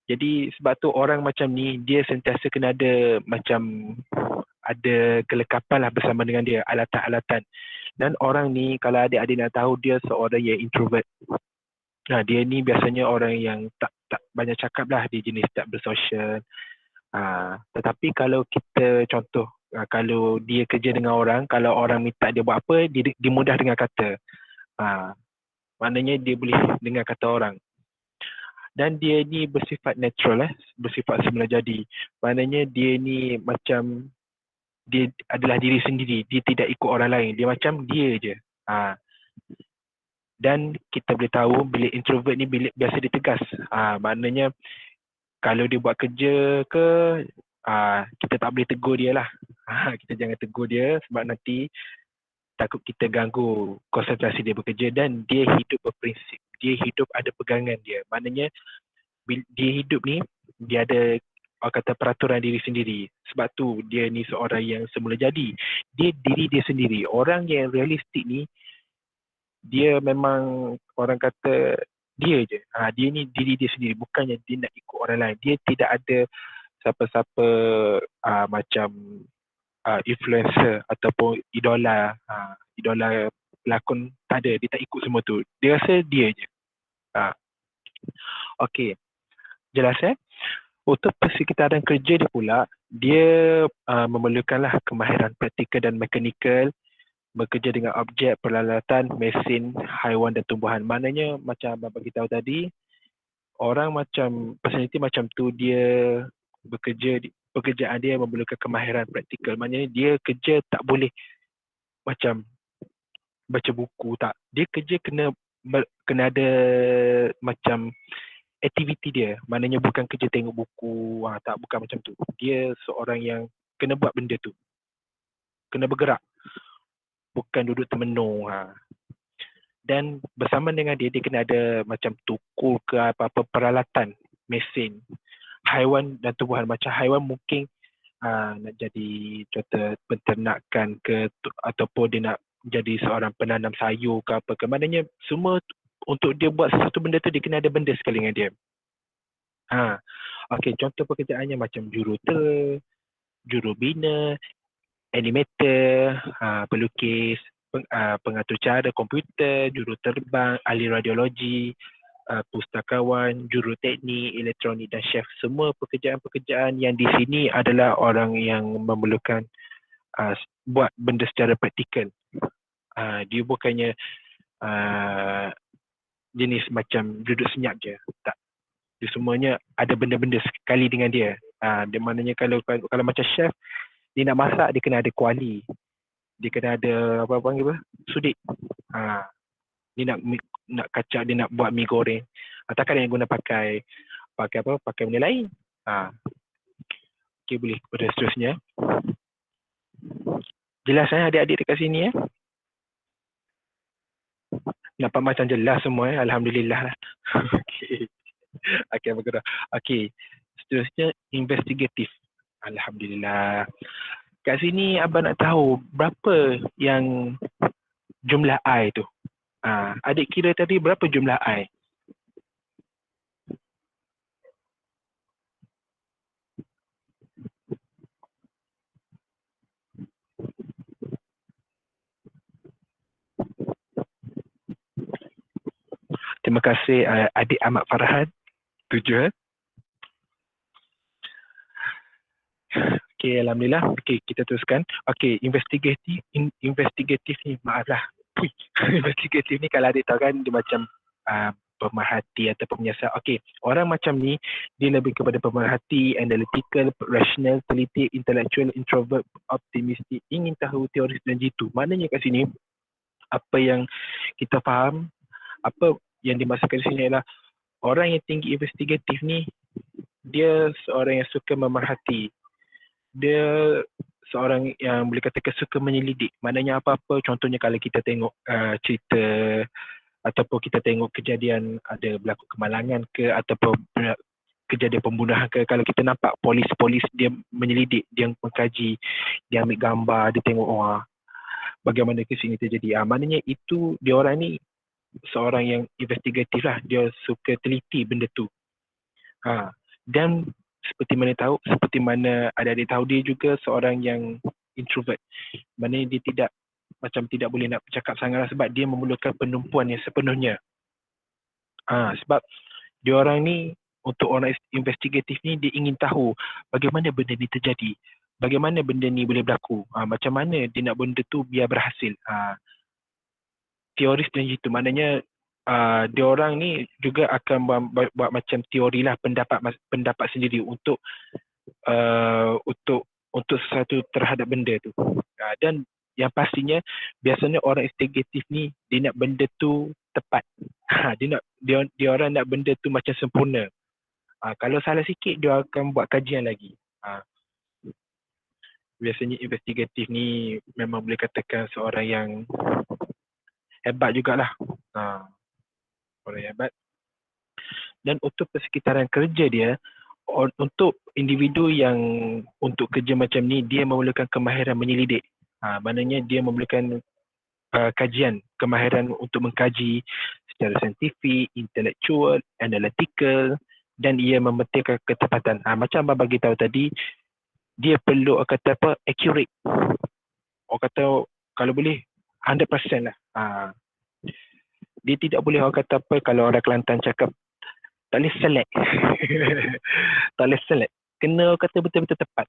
Jadi sebab tu orang macam ni, dia sentiasa kena ada macam ada kelekapan lah bersama dengan dia, alatan-alatan. Dan orang ni, kalau adik-adik nak tahu, dia seorang yang introvert. Dia ni biasanya orang yang tak banyak cakap lah, dia jenis tak bersosial. Tetapi kalau kita contoh, kalau dia kerja dengan orang, kalau orang minta dia buat apa, dia mudah dengar kata. Maknanya dia boleh dengar kata orang. Dan dia ni bersifat natural, bersifat semula jadi. Maknanya dia ni macam dia adalah diri sendiri, dia tidak ikut orang lain, dia macam dia je. Dan kita boleh tahu bila introvert ni biasa dia tegas. Maknanya kalau dia buat kerja ke, kita tak boleh tegur dia lah. Kita jangan tegur dia sebab nanti takut kita ganggu konsentrasi dia bekerja. Dan dia hidup berprinsip, dia hidup ada pegangan dia. Maknanya dia hidup ni, dia ada kata peraturan diri sendiri. Sebab tu dia ni seorang yang semula jadi. Dia diri dia sendiri. Orang yang realistik ni, dia memang orang kata dia je. Dia ni diri dia sendiri. Bukannya dia nak ikut orang lain. Dia tidak ada siapa-siapa macam influencer ataupun idola. Idola pelakon, tak ada. Dia tak ikut semua tu. Dia rasa dia je. Okay. Jelas Untuk persekitaran kerja dia pula, dia memerlukanlah kemahiran praktikal dan mekanikal, bekerja dengan objek, peralatan, mesin, haiwan dan tumbuhan. Maknanya macam abang bagi tahu tadi, orang macam personality macam tu, dia pekerjaan dia memerlukan kemahiran praktikal. Maknanya dia kerja tak boleh macam baca buku, tak. Dia kerja kena ada macam aktiviti dia. Maknanya bukan kerja tengok buku, tak, bukan macam tu. Dia seorang yang kena buat benda tu. Kena bergerak. Bukan duduk termenung. Dan bersama dengan dia kena ada macam tukul ke apa-apa peralatan, mesin, haiwan dan tumbuhan. Macam haiwan mungkin nak jadi contoh penternakan ke, ataupun dia nak jadi seorang penanam sayur ke apa ke. Maknanya semua untuk dia buat sesuatu benda tu, dia kena ada benda sekali dengan dia. Okey, contoh pekerjaannya macam jurutera, jurubina, animator, pelukis, pengatur cara komputer, juruterbang, ahli radiologi, pustakawan, juruteknik, elektronik dan chef. Semua pekerjaan-pekerjaan yang di sini adalah orang yang memerlukan buat benda secara praktikal. Dia bukannya jenis macam duduk senyap je. Tak. Dia semuanya ada benda-benda sekali dengan dia. Dia maknanya kalau macam chef, dia nak masak, dia kena ada kuali. Dia kena ada apa panggil apa? Sudik. Dia nak kacau, dia nak buat mi goreng. Takkan dia guna pakai apa? Pakai benda lain. Okey, boleh kepada seterusnya. Jelas adik-adik dekat sini Nampak macam jelas semua Alhamdulillah lah. Okey, bergerak. Okey, seterusnya investigatif. Alhamdulillah. Kat sini abang nak tahu berapa yang jumlah I tu. Adik kira tadi berapa jumlah I? Terima kasih adik Ahmad Farhan. 7. Okey, alhamdulillah. Okey, kita teruskan. Okey, investigatif ni, maaflah. Investigatif ni kalau adik tahu kan, dia macam pemerhati atau penyiasat. Okey, orang macam ni dia lebih kepada pemerhati, analytical, rational, teliti, intellectual, introvert, optimistic, ingin tahu, teoris dan jitu. Maknanya kat sini apa yang kita faham, apa yang dimaksudkan di sini adalah orang yang tinggi investigatif ni, dia seorang yang suka memerhati. Dia seorang yang boleh katakan suka menyelidik. Maknanya apa-apa, contohnya kalau kita tengok cerita ataupun kita tengok kejadian ada berlaku kemalangan ke ataupun kejadian pembunuhan ke, kalau kita nampak polis dia menyelidik, dia mengkaji, dia ambil gambar, dia tengok bagaimana kes ini terjadi. Maknanya itu dia orang ni seorang yang investigatif lah. Dia suka teliti benda tu. Dan seperti mana adik-adik tahu, dia juga seorang yang introvert. Maknanya dia tidak boleh nak bercakap sangat lah, sebab dia memerlukan penumpuan yang sepenuhnya. Sebab dia orang ni, untuk orang investigatif ni, dia ingin tahu bagaimana benda ni terjadi, bagaimana benda ni boleh berlaku, macam mana dia nak benda tu biar berhasil. Teoris dan gitu, maknanya dia orang ni juga akan buat macam teori lah, pendapat sendiri untuk sesuatu terhadap benda tu. Dan yang pastinya biasanya orang investigatif ni dia nak benda tu tepat. Dia orang nak benda tu macam sempurna. Kalau salah sikit dia akan buat kajian lagi. Biasanya investigatif ni memang boleh katakan seorang yang hebat jugalah. Orang hebat. Dan untuk persekitaran kerja dia, untuk individu yang untuk kerja macam ni, dia memerlukan kemahiran menyelidik. Maknanya dia memerlukan kajian, kemahiran untuk mengkaji secara saintifik, intelektual, analytical, dan ia mementingkan ketepatan. Macam abang bagi tahu tadi, dia perlu kata apa, accurate. Orang kata kalau boleh 100% lah. Dia tidak boleh orang kata apa, kalau orang Kelantan cakap tak boleh select. Tak boleh select. Kena orang kata betul-betul tepat.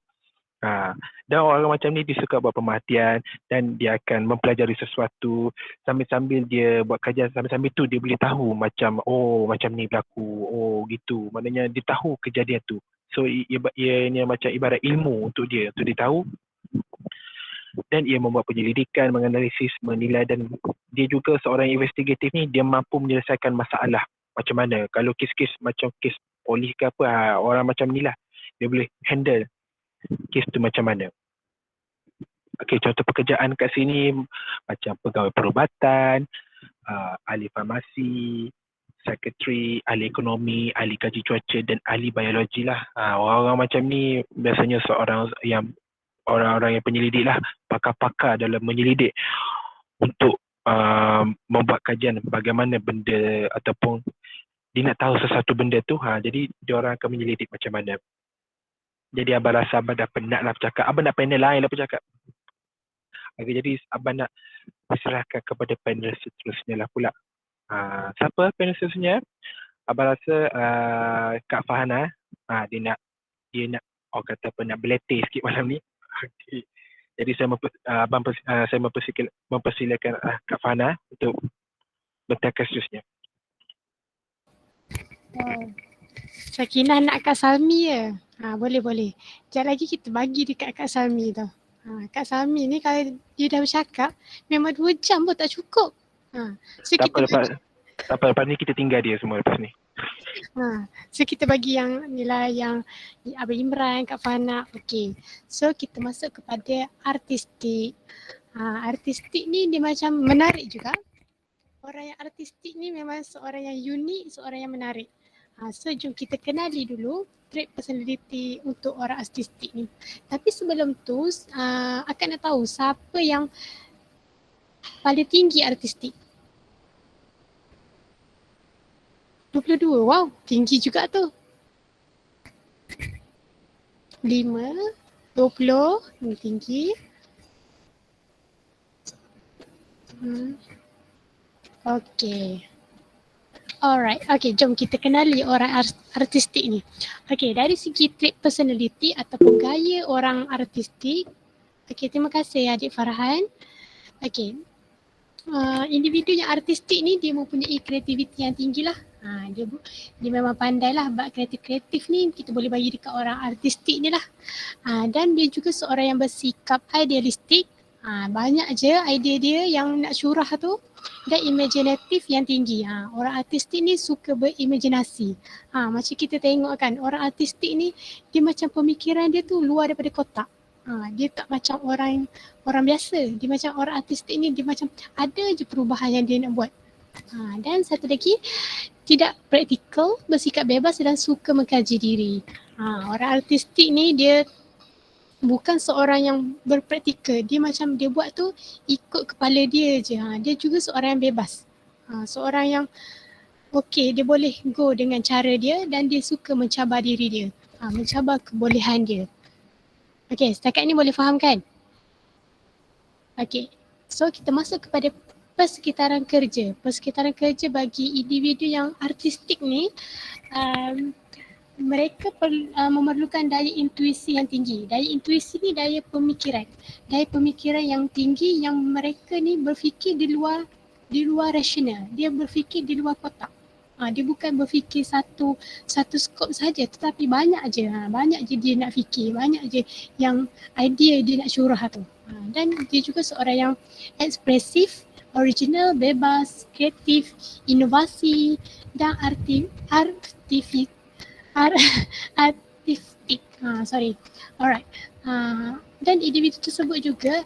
Dan orang macam ni dia suka buat pemerhatian dan dia akan mempelajari sesuatu sambil-sambil dia buat kajian, sambil-sambil tu dia boleh tahu macam macam ni berlaku, gitu. Maknanya dia tahu kejadian tu. So ianya macam ibarat ilmu untuk dia tahu. Dan ia membuat penyelidikan, menganalisis, menilai, dan dia juga seorang investigatif ni, dia mampu menyelesaikan masalah. Macam mana kalau kes-kes macam kes polis ke apa, orang macam ni lah, dia boleh handle kes tu macam mana. Okey, contoh pekerjaan kat sini macam pegawai perubatan, ahli farmasi, sekretari, ahli ekonomi, ahli kaji cuaca dan ahli biologi lah. Orang-orang macam ni biasanya orang-orang yang penyelidik lah, pakar-pakar dalam menyelidik untuk membuat kajian bagaimana benda ataupun dia nak tahu sesuatu benda tu, jadi dia orang akan menyelidik macam mana. Jadi abang rasa abang dah penat lah bercakap, abang nak panel lain lah bercakap. Okay, jadi abang nak serahkan kepada panel seterusnya lah pula. Siapa panel seterusnya? Abang rasa Kak Fahana, dia nak orang kata apa, nak beletih sikit malam ni. Okay. Jadi saya mempersilakan Kak Fahana untuk bertakas seterusnya. Sakinah nak Kak Salmi je. Boleh. Sekejap lagi kita bagi dekat Kak Salmi tu. Kak Salmi ni kalau dia dah bercakap, memang 2 jam pun tak cukup. So Tak kita apa, lepas ni kita tinggal dia semua lepas ni. So kita bagi yang inilah yang Abang Imran, Kak Fana. Okay. So kita masuk kepada artistik. Artistik ni dia macam menarik juga. Orang yang artistik ni memang seorang yang unik, seorang yang menarik. So jom kita kenali dulu trait personality untuk orang artistik ni. Tapi sebelum tu akan nak tahu siapa yang paling tinggi artistik. 22, wow, tinggi juga tu. 5, 20, ini tinggi. Okay. Alright, okay, jom kita kenali orang artistik ni. Okay, dari segi trait personality ataupun gaya orang artistik. Okay, terima kasih adik Farhan. Okay, individu yang artistik ni dia mempunyai kreativiti yang tinggi lah. Dia memang pandai lah bab kreatif ni kita boleh bagi dekat orang artistik ni lah. Dan dia juga seorang yang bersikap idealistik. Banyak je idea dia yang nak syurah tu dan imaginatif yang tinggi. Orang artistik ni suka berimajinasi. Macam kita tengok kan orang artistik ni dia macam pemikiran dia tu luar daripada kotak. Dia tak macam orang biasa. Dia macam orang artistik ni dia macam ada je perubahan yang dia nak buat. Dan satu lagi tidak praktikal, bersikap bebas dan suka mengkaji diri. Orang artistik ni dia bukan seorang yang berpraktikal. Dia macam dia buat tu ikut kepala dia je. Dia juga seorang yang bebas. Seorang yang dia boleh go dengan cara dia dan dia suka mencabar diri dia. Mencabar kebolehan dia. Okay, setakat ni boleh faham kan? Okay, so kita masuk kepada persekitaran kerja. Persekitaran kerja bagi individu yang artistik ni, mereka memerlukan daya intuisi yang tinggi. Daya intuisi ni daya pemikiran. Daya pemikiran yang tinggi yang mereka ni berfikir di luar rasional. Dia berfikir di luar kotak. Dia bukan berfikir satu skop saja tetapi banyak je. Banyak je dia nak fikir. Banyak je yang idea dia nak syurah tu. Dan dia juga seorang yang ekspresif, original, bebas, kreatif, inovasi dan artistik. Alright. Dan individu tersebut juga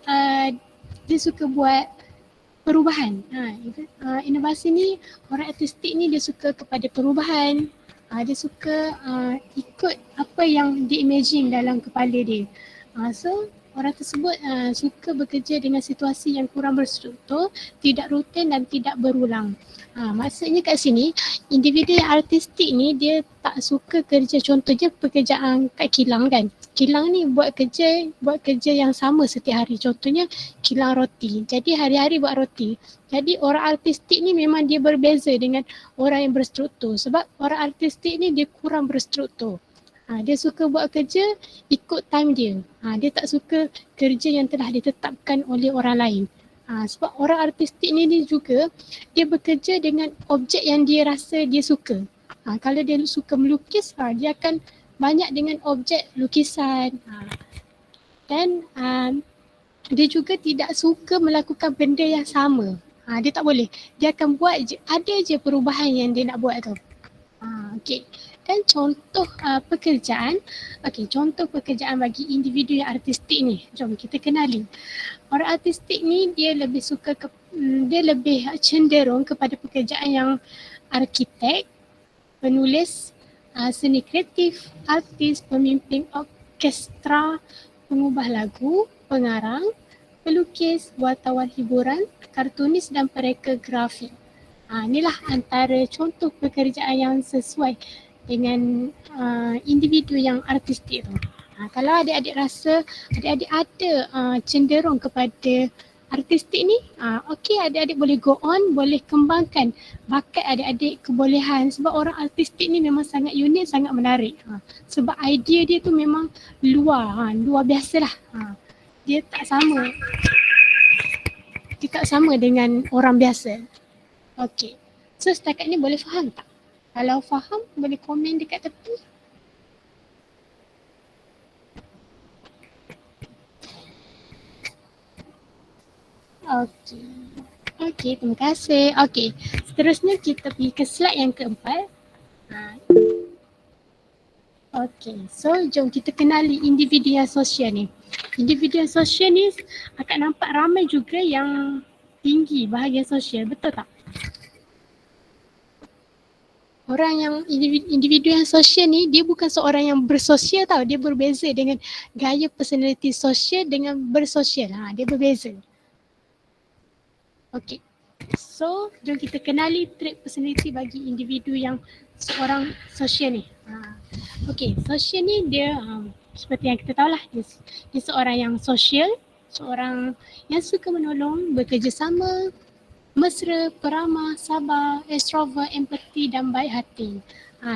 dia suka buat perubahan. Inovasi ni, orang artistik ni dia suka kepada perubahan. Dia suka ikut apa yang dia imagine dalam kepala dia. So orang tersebut suka bekerja dengan situasi yang kurang berstruktur, tidak rutin dan tidak berulang. Maksudnya kat sini, individu yang artistik ni dia tak suka kerja, contohnya pekerjaan kat kilang kan. Kilang ni buat kerja yang sama setiap hari. Contohnya kilang roti. Jadi hari-hari buat roti. Jadi orang artistik ni memang dia berbeza dengan orang yang berstruktur. Sebab orang artistik ni dia kurang berstruktur. Dia suka buat kerja ikut time dia. Dia tak suka kerja yang telah ditetapkan oleh orang lain. Sebab orang artistik ni dia juga dia bekerja dengan objek yang dia rasa dia suka. Kalau dia suka melukis, dia akan banyak dengan objek lukisan. Dan dia juga tidak suka melakukan benda yang sama. Dia tak boleh. Dia akan buat je, ada je perubahan yang dia nak buat tu. Okay. Dan contoh pekerjaan, contoh pekerjaan bagi individu yang artistik ni. Jom kita kenali. Orang artistik ni dia lebih cenderung kepada pekerjaan yang arkitek, penulis, seni kreatif, artis, pemimpin orkestra, pengubah lagu, pengarang, pelukis, wartawan hiburan, kartunis dan pereka grafik. Inilah antara contoh pekerjaan yang sesuai dengan individu yang artistik tu. Kalau adik-adik rasa adik-adik ada cenderung kepada artistik ni, okey, adik-adik boleh go on, boleh kembangkan bakat adik-adik, kebolehan, sebab orang artistik ni memang sangat unik, sangat menarik. Sebab idea dia tu memang luar biasa lah. Dia tak sama dengan orang biasa. Okey. So setakat ni boleh faham tak? Kalau faham boleh komen dekat tepi. Okey. Okey, terima kasih. Okey. Seterusnya kita pergi ke slide yang keempat. Okey, so jom kita kenali individu yang sosial ni. Individu yang sosial ni akan nampak ramai juga yang tinggi bahagian sosial, betul tak? Orang yang individu yang sosial ni, dia bukan seorang yang bersosial tau. Dia berbeza dengan gaya personality sosial dengan bersosial. Dia berbeza. Okay. So, jom kita kenali trait personality bagi individu yang seorang sosial ni. Okay, sosial ni dia seperti yang kita tahulah, dia seorang yang sosial, seorang yang suka menolong, bekerjasama, mesra, peramah, sabar, extrovert, empati dan baik hati.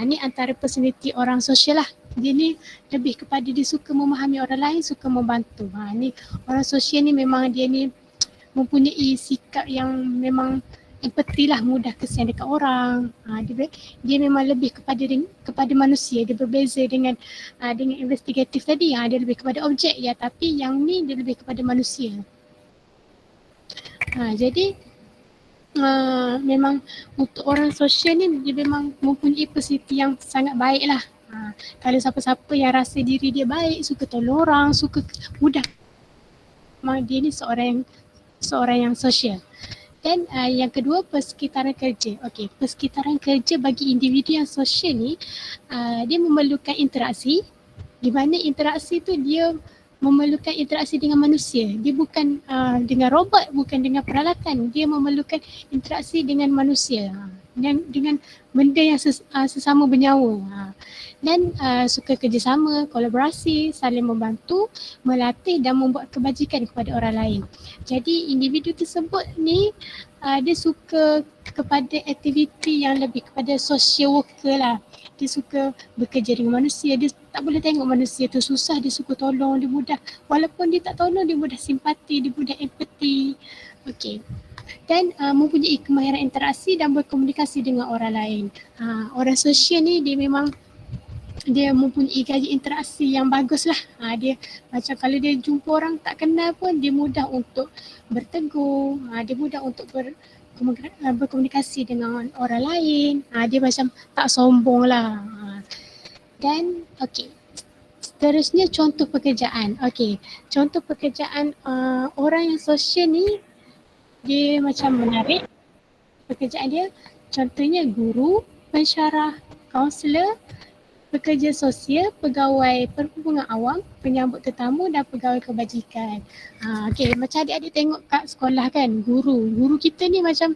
Ni antara personality orang sosial lah. Dia ni lebih kepada dia suka memahami orang lain, suka membantu. Ni orang sosial ni memang dia ni mempunyai sikap yang memang empati lah, mudah kesian dekat orang. Dia memang lebih kepada manusia. Dia berbeza dengan investigatif tadi. Dia lebih kepada objek ya, tapi yang ni dia lebih kepada manusia. Jadi memang untuk orang sosial ni dia memang mempunyai personality yang sangat baik lah. Kalau siapa-siapa yang rasa diri dia baik, suka tolong orang, suka mudah, memang dia ni seorang yang sosial. Dan yang kedua, persekitaran kerja. Okey, persekitaran kerja bagi individu yang sosial ni dia memerlukan interaksi, di mana interaksi tu dia memerlukan interaksi dengan manusia. Dia bukan dengan robot, bukan dengan peralatan. Dia memerlukan interaksi dengan manusia, dengan benda yang sesama bernyawa. Dan suka kerjasama, kolaborasi, saling membantu, melatih dan membuat kebajikan kepada orang lain. Jadi individu tersebut ni dia suka kepada aktiviti yang lebih kepada social worker lah. Dia suka bekerja dengan manusia, dia tak boleh tengok manusia tu susah, dia suka tolong, dia mudah, walaupun dia tak tolong, dia mudah simpati, dia mudah empati. Okey. Dan mempunyai kemahiran interaksi dan berkomunikasi dengan orang lain. Orang sosial ni dia memang dia mempunyai gaya interaksi yang bagus lah. Dia macam kalau dia jumpa orang tak kenal pun, dia mudah untuk bertegur, dia mudah untuk berkomunikasi dengan orang lain. Dia macam tak sombong lah. Dan okey, seterusnya contoh pekerjaan. Okey, contoh pekerjaan orang yang sosial ni dia macam menarik. Pekerjaan dia contohnya guru, pensyarah, kaunselor, pekerja sosial, pegawai perhubungan awam, penyambut tetamu dan pegawai kebajikan. Okey, macam adik-adik tengok kat sekolah kan, guru kita ni macam,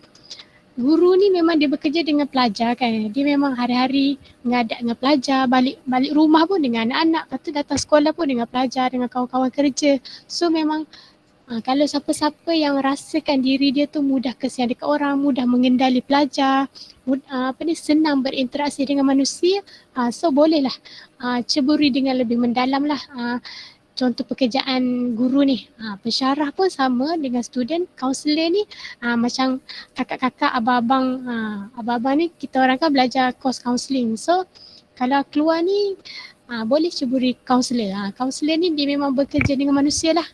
guru ni memang dia bekerja dengan pelajar kan. Dia memang hari-hari mengadap dengan pelajar, balik rumah pun dengan anak-anak, lepas tu datang sekolah pun dengan pelajar, dengan kawan-kawan kerja. So memang kalau siapa-siapa yang rasakan diri dia tu mudah kesian dekat orang, mudah mengendali pelajar, senang berinteraksi dengan manusia, so bolehlah ceburi dengan lebih mendalam lah. Contoh pekerjaan guru ni. Pensyarah pun sama dengan student, kaunselor ni macam kakak-kakak, abang-abang ni kita orang kan belajar course counselling. So kalau keluar ni boleh ceburi kaunselor. Kaunselor ni dia memang bekerja dengan manusia lah.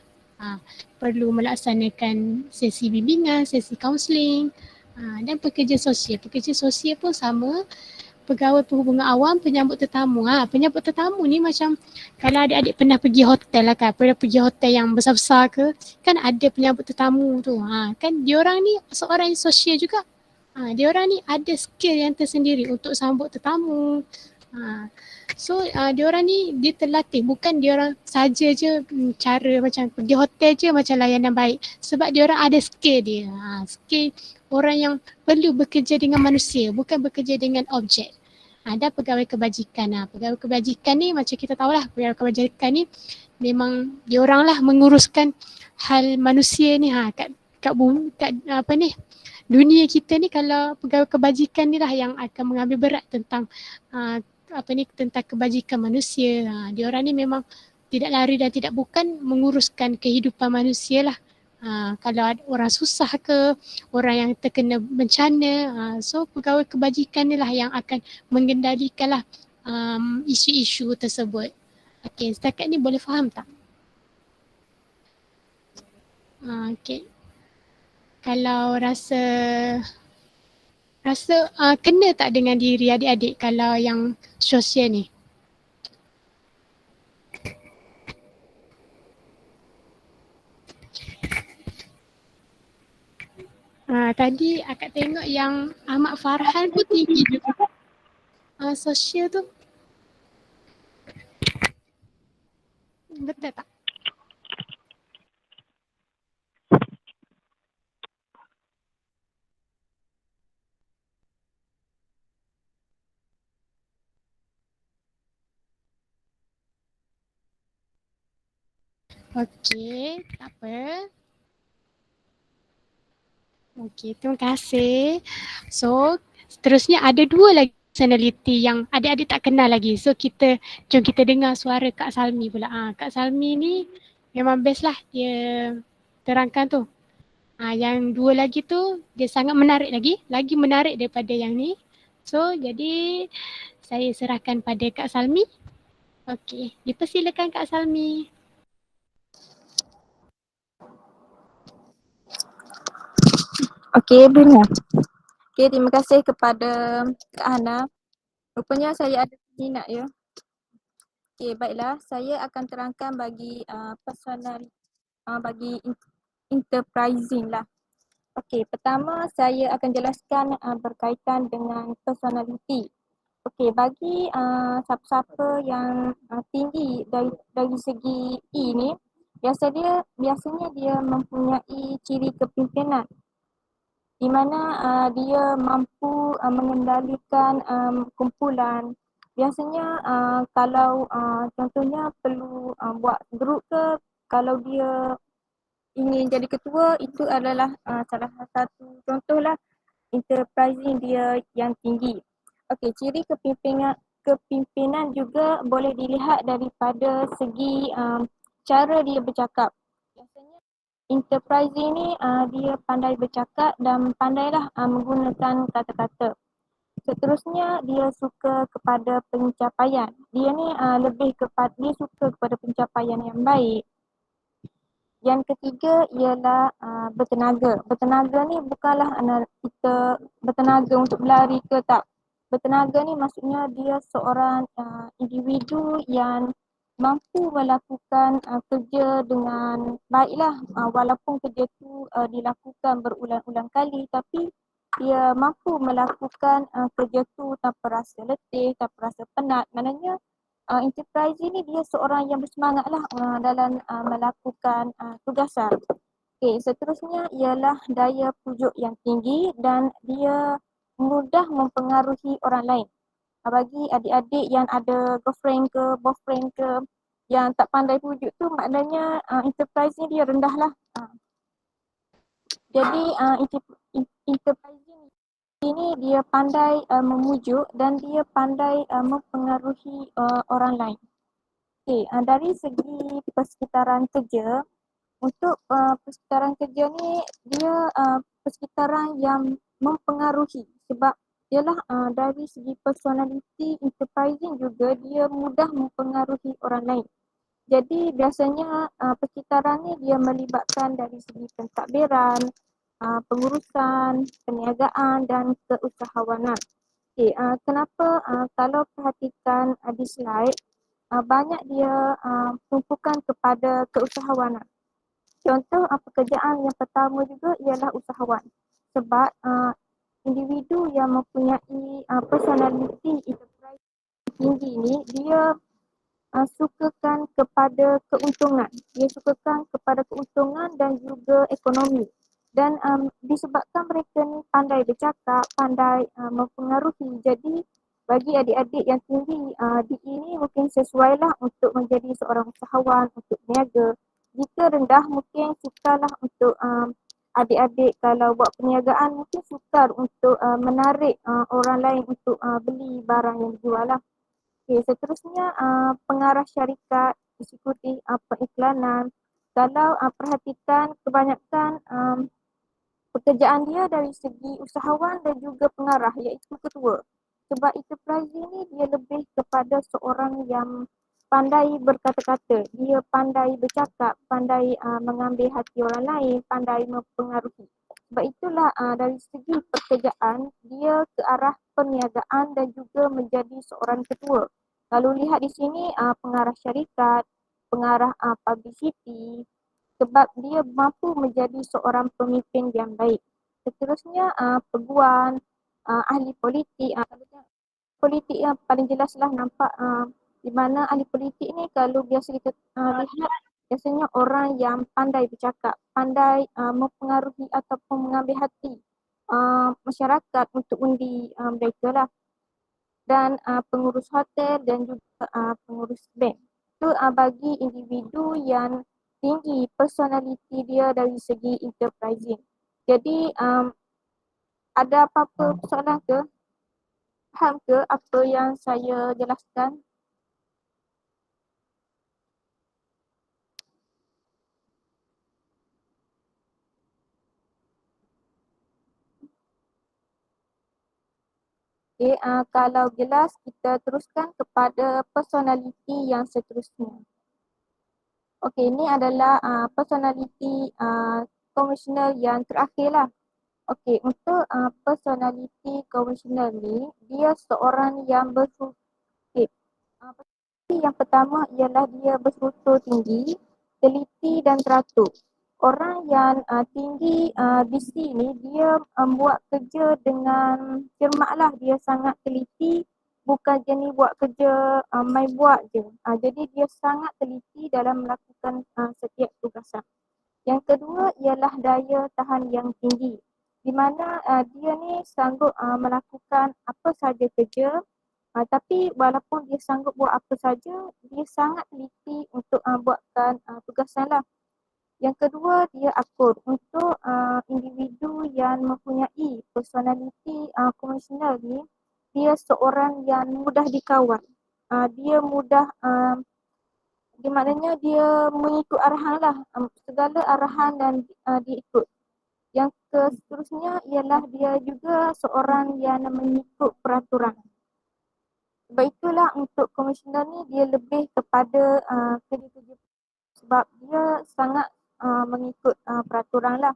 Perlu melaksanakan sesi bimbingan, sesi kaunseling, dan pekerja sosial. Pekerja sosial pun sama, pegawai perhubungan awam, penyambut tetamu. Penyambut tetamu ni macam kalau adik-adik pernah pergi hotel lah kan, pernah pergi hotel yang besar-besar ke, kan ada penyambut tetamu tu. Kan diorang ni seorang yang sosial juga. Diorang ni ada skill yang tersendiri untuk sambut tetamu, So diorang ni dia terlatih, bukan diorang saja je cara macam di hotel je macam layanan baik, sebab diorang ada skill dia. Skill orang yang perlu bekerja dengan manusia, bukan bekerja dengan objek. Ada pegawai kebajikan. Pegawai kebajikan ni macam kita tahulah, pegawai kebajikan ni memang diorang lah menguruskan hal manusia ni kat bumi, kat apa ni, dunia kita ni. Kalau pegawai kebajikan ni lah yang akan mengambil berat tentang tentang kebajikan manusia. Diorang ni memang tidak lari dan tidak bukan menguruskan kehidupan manusia lah. Kalau ada orang susah ke, orang yang terkena bencana, so pegawai kebajikan ni lah yang akan mengendalikan lah isu-isu tersebut. Okey, setakat ni boleh faham tak? Okey. Kalau rasa kena tak dengan diri adik-adik kalau yang sosial ni? Tadi akak tengok yang Ahmad Farhan pun tinggi juga. Sosial tu. Betul tak? Okey, tak apa. Okey, terima kasih. So, seterusnya ada dua lagi personality yang adik-adik tak kenal lagi. So, jom kita dengar suara Kak Salmi pula. Kak Salmi ni memang best lah dia terangkan tu. Yang dua lagi tu dia sangat menarik lagi menarik daripada yang ni. So, jadi saya serahkan pada Kak Salmi. Okey, dipersilakan Kak Salmi. Okey, benar. Okey, terima kasih kepada Kak Hana. Rupanya saya ada minat ya. Okey, baiklah. Saya akan terangkan bagi bagi enterprising lah. Okey, pertama saya akan jelaskan berkaitan dengan personality. Okey, bagi siapa-siapa yang tinggi dari segi E ni, biasanya dia mempunyai ciri kepimpinan di mana dia mampu mengendalikan kumpulan. Biasanya kalau contohnya perlu buat grup ke, kalau dia ingin jadi ketua, itu adalah salah satu contohlah enterprising dia yang tinggi. Okey, ciri kepimpinan juga boleh dilihat daripada segi cara dia bercakap. Biasanya enterprising ni dia pandai bercakap dan pandailah menggunakan kata-kata. Seterusnya dia suka kepada pencapaian. Dia ni dia suka kepada pencapaian yang baik. Yang ketiga ialah bertenaga. Bertenaga ni bukanlah kita bertenaga untuk berlari ke, tak. Bertenaga ni maksudnya dia seorang individu yang mampu melakukan kerja dengan baiklah, walaupun kerja tu dilakukan berulang-ulang kali, tapi dia mampu melakukan kerja tu tanpa rasa letih, tanpa rasa penat. Maknanya enterprise ni dia seorang yang bersemangatlah dalam melakukan tugasan. Okey, seterusnya ialah daya pujuk yang tinggi dan dia mudah mempengaruhi orang lain. Bagi adik-adik yang ada girlfriend ke, boyfriend ke, yang tak pandai pujuk tu, maknanya enterprise ni dia rendah lah. Jadi enterprise ini dia pandai memujuk dan dia pandai mempengaruhi orang lain. Okey, dari segi persekitaran kerja, untuk persekitaran kerja ni dia persekitaran yang mempengaruhi, sebab ialah dari segi personality enterprising juga dia mudah mempengaruhi orang lain. Jadi biasanya persekitaran ni dia melibatkan dari segi pentadbiran, pengurusan, perniagaan dan keusahawanan. Okey, kenapa kalau perhatikan di slide, banyak dia tumpukan kepada keusahawanan. Contoh pekerjaan yang pertama juga ialah usahawan. Sebab individu yang mempunyai personality enterprise tinggi ni dia sukakan kepada keuntungan. Dia sukakan kepada keuntungan dan juga ekonomi. Dan disebabkan mereka ni pandai bercakap, pandai mempengaruhi. Jadi bagi adik-adik yang tinggi, DE ni mungkin sesuai lah untuk menjadi seorang usahawan, untuk berniaga. Jika rendah mungkin sukarlah untuk adik-adik kalau buat perniagaan mungkin sukar untuk menarik orang lain untuk beli barang yang dijual lah. Okay, seterusnya pengarah syarikat, eksekutif periklanan. Kalau perhatikan kebanyakan pekerjaan dia dari segi usahawan dan juga pengarah iaitu ketua. Sebab enterprise ni dia lebih kepada seorang yang pandai berkata-kata. Dia pandai bercakap, pandai mengambil hati orang lain, pandai mempengaruhi. Sebab itulah dari segi pekerjaan dia ke arah perniagaan dan juga menjadi seorang ketua. Kalau lihat di sini pengarah syarikat, pengarah publicity, sebab dia mampu menjadi seorang pemimpin yang baik. Seterusnya peguam, ahli politik. Politik yang paling jelas lah nampak di mana ahli politik ni kalau biasa kita lihat biasanya orang yang pandai bercakap, pandai mempengaruhi ataupun mengambil hati masyarakat untuk undi mereka lah. Dan pengurus hotel dan juga pengurus bank. Itu bagi individu yang tinggi personality dia dari segi enterprising. Jadi ada apa-apa soalan ke? Faham ke apa yang saya jelaskan? Okay, kalau jelas kita teruskan kepada personality yang seterusnya. Okey, ini adalah personality komisioner yang terakhir lah. Okey, untuk personality komisioner ni, dia seorang yang berstruktur. Yang pertama ialah dia berstruktur tinggi, teliti dan teratur. Orang yang tinggi BC ni dia buat kerja dengan cermat lah. Dia sangat teliti, bukan jenis buat kerja main buat je. Jadi dia sangat teliti dalam melakukan setiap tugasan. Yang kedua ialah daya tahan yang tinggi. Di mana dia ni sanggup melakukan apa saja kerja. Tapi walaupun dia sanggup buat apa saja, dia sangat teliti untuk buatkan tugasan lah. Yang kedua, dia akur. Untuk individu yang mempunyai personality komisioner ni, dia seorang yang mudah dikawal. Dia mudah, di maknanya dia mengikut arahan lah. Segala arahan dan dia ikut. Yang seterusnya ialah dia juga seorang yang mengikut peraturan. Sebab itulah untuk komisioner ni dia lebih kepada kerja-kerja sebab dia sangat mengikut peraturan lah.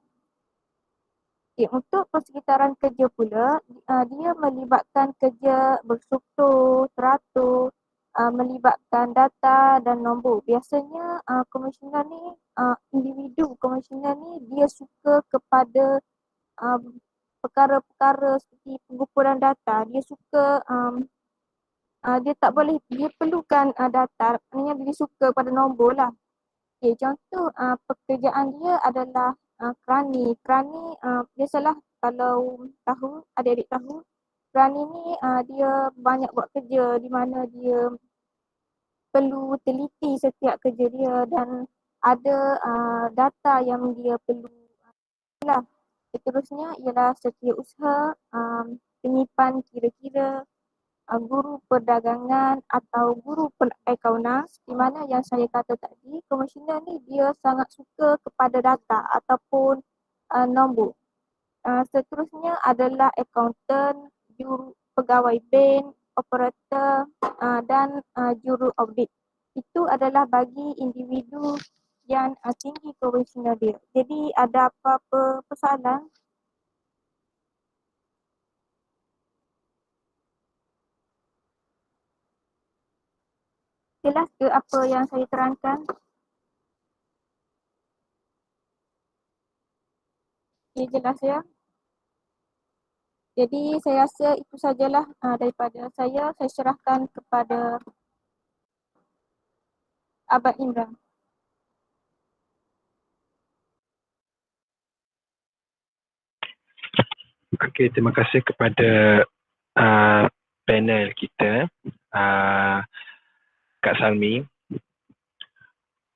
Okay, untuk persekitaran kerja pula, dia melibatkan kerja berstruktur, teratur, melibatkan data dan nombor. Biasanya komisioner ni, individu komisioner ni dia suka kepada perkara-perkara seperti pengumpulan data. Dia suka dia tak boleh, dia perlukan data, maknanya dia suka pada nombor lah. Okay, contoh pekerjaan dia adalah kerani. Kerani biasalah kalau tahu, adik-adik tahu, kerani ni dia banyak buat kerja di mana dia perlu teliti setiap kerja dia dan ada data yang dia perlu lah. Seterusnya ialah setiausaha, penyimpan kira-kira, guru perdagangan atau guru accounts, di mana yang saya kata tadi, komisioner ni dia sangat suka kepada data ataupun nombor. Seterusnya adalah accountant, juru pegawai bank, operator dan juru audit. Itu adalah bagi individu yang tinggi komisioner dia. Jadi ada apa-apa persoalan? Jelas ke apa yang saya terangkan? Okay, jelas ya. Jadi saya rasa itu sajalah daripada saya. Saya serahkan kepada Abang Imran. Okey, terima kasih kepada panel kita, Kak Salmi.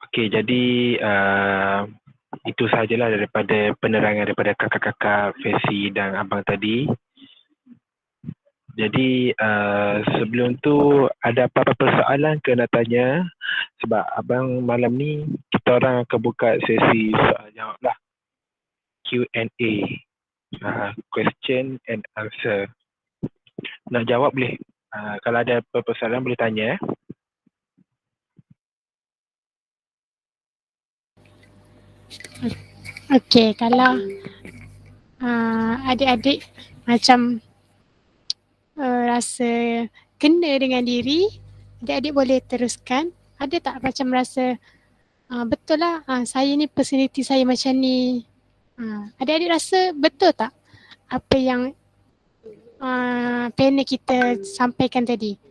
Okey, jadi itu sahajalah daripada penerangan daripada kakak-kakak Fesi dan abang tadi. Jadi sebelum tu ada apa-apa persoalan ke nak tanya? Sebab abang malam ni kita orang akan buka sesi soal jawab lah, Q&A, question and answer. Nak jawab boleh. Kalau ada persoalan boleh tanya. Okey, kalau adik-adik macam rasa kena dengan diri, adik-adik boleh teruskan. Ada tak macam rasa betul lah saya ni personality saya macam ni. Adik-adik rasa betul tak apa yang panel kita sampaikan tadi?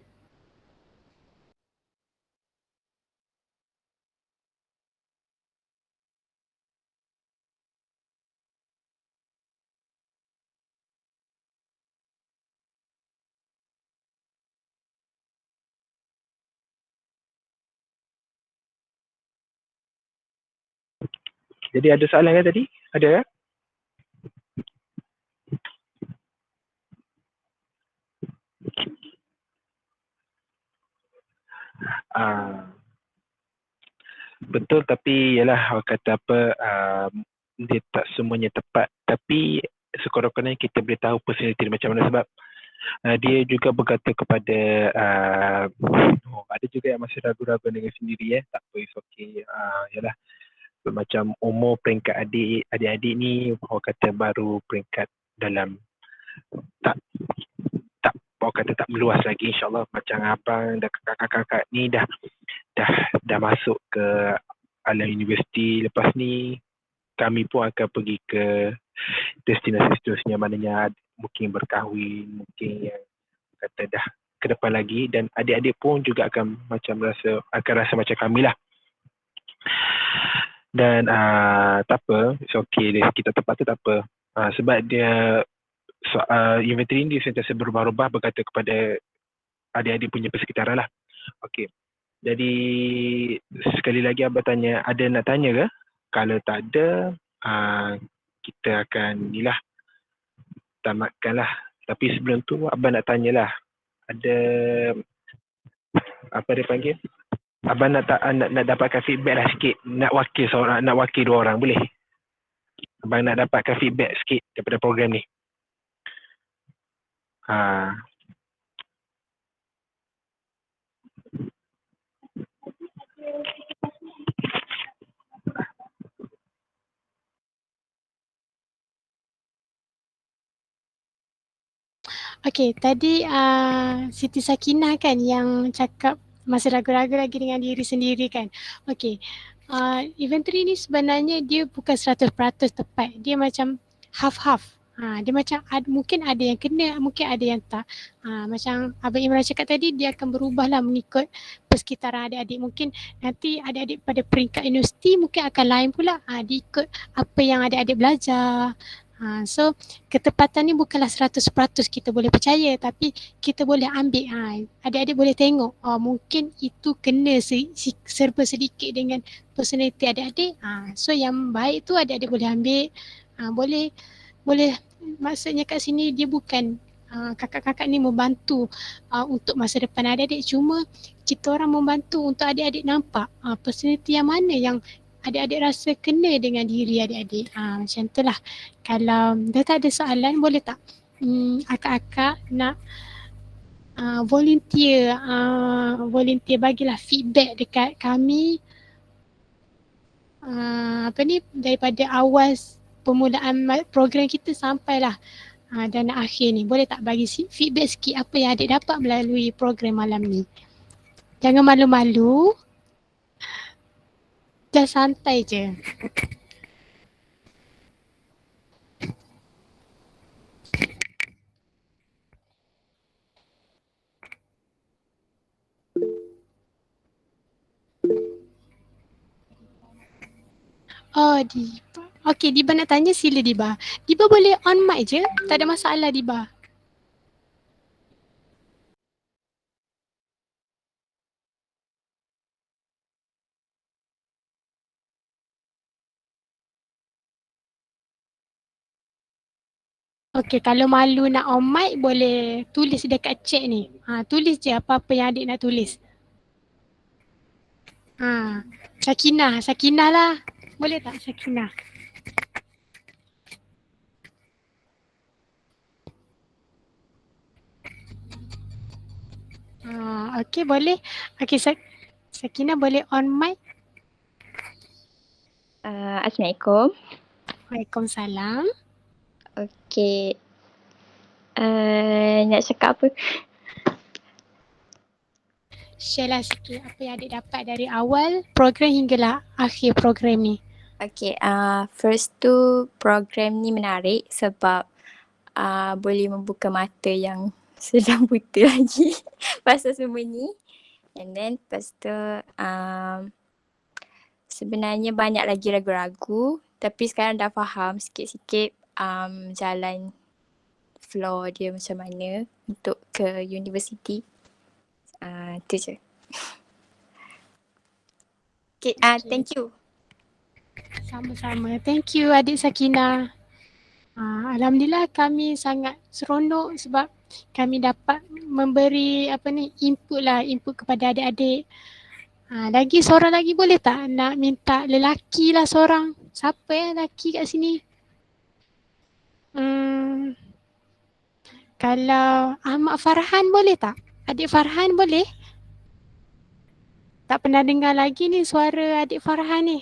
Jadi ada soalan kan tadi? Ada kan? Betul, tapi yalah orang kata apa, dia tak semuanya tepat, tapi sekurang-kurangnya kita boleh tahu personality dia macam mana. Sebab dia juga berkata kepada ada juga yang masih ragu-ragu dengan sendiri tak apa, it's okay. Yalah, macam umur peringkat adik-adik ni orang kata baru peringkat dalam tak orang kata tak meluas lagi, insyaAllah. Macam abang dan kakak-kakak ni dah masuk ke alam universiti. Lepas ni kami pun akan pergi ke destinasi seterusnya, maknanya mungkin berkahwin, mungkin yang kata dah ke depan lagi, dan adik-adik pun juga akan rasa macam kami lah. Dan tak apa, it's okay, kita tempat tu tak apa. Sebab dia inventory ni dia sentiasa berubah-ubah berkata kepada adik-adik punya persekitaran lah. Okey. Jadi sekali lagi abang tanya, ada nak tanya ke? Kalau tak ada, kita akan tamatkan lah. Tapi sebelum tu abang nak tanyalah, ada apa dia panggil? Abang nak dapatkan feedback lah sikit, nak wakil dua orang, boleh? Abang nak dapatkan feedback sikit daripada program ni. Okey, tadi Siti Sakinah kan yang cakap masih ragu-ragu lagi dengan diri sendiri kan. Okey, inventory ni sebenarnya dia bukan 100% tepat. Dia macam half-half. Dia macam mungkin ada yang kena, mungkin ada yang tak. Macam Abang Imran cakap tadi, dia akan berubah lah mengikut persekitaran adik-adik. Mungkin nanti adik-adik pada peringkat universiti mungkin akan lain pula. Dia ikut apa yang adik-adik belajar. So ketepatan ni bukanlah 100% kita boleh percaya, tapi kita boleh ambil. Adik-adik boleh tengok mungkin itu kena serba sedikit dengan personality adik-adik. So yang baik tu adik-adik boleh ambil. Boleh maksudnya kat sini dia bukan kakak-kakak ni membantu untuk masa depan adik-adik, cuma kita orang membantu untuk adik-adik nampak personality yang mana yang adik-adik rasa kena dengan diri adik-adik. Macam tu lah. Kalau dah tak ada soalan, boleh tak akak-akak nak volunteer bagilah feedback dekat kami daripada awal permulaan program kita sampailah dan akhir ni. Boleh tak bagi feedback sikit apa yang adik dapat melalui program malam ni? Jangan malu-malu. Just santai je. Oh, Diba. Okey, Diba nak tanya, sila Diba. Diba boleh on mic je, tak ada masalah Diba. Okey, kalau malu nak on mic boleh tulis dekat chat ni. Tulis je apa-apa yang adik nak tulis. Sakinah lah. Boleh tak Sakinah? Okey, boleh. Okey, Sakinah boleh on mic. Assalamualaikum. Waalaikumsalam. Okey. Nak cakap apa? Share lah sikit apa yang adik dapat dari awal program hinggalah akhir program ni. Okey, first tu program ni menarik sebab boleh membuka mata yang sedang buta lagi pasal semua ni. And then lepas tu sebenarnya banyak lagi ragu-ragu tapi sekarang dah faham sikit-sikit jalan floor dia macam mana untuk ke universiti. Tu je. Okay, thank you. Sama-sama. Thank you adik Sakinah. Alhamdulillah kami sangat seronok sebab kami dapat memberi input kepada adik-adik. Lagi seorang lagi boleh tak nak minta lelaki lah seorang. Siapa lelaki kat sini? Kalau Ahmad Farhan boleh tak? Adik Farhan boleh? Tak pernah dengar lagi ni suara adik Farhan ni.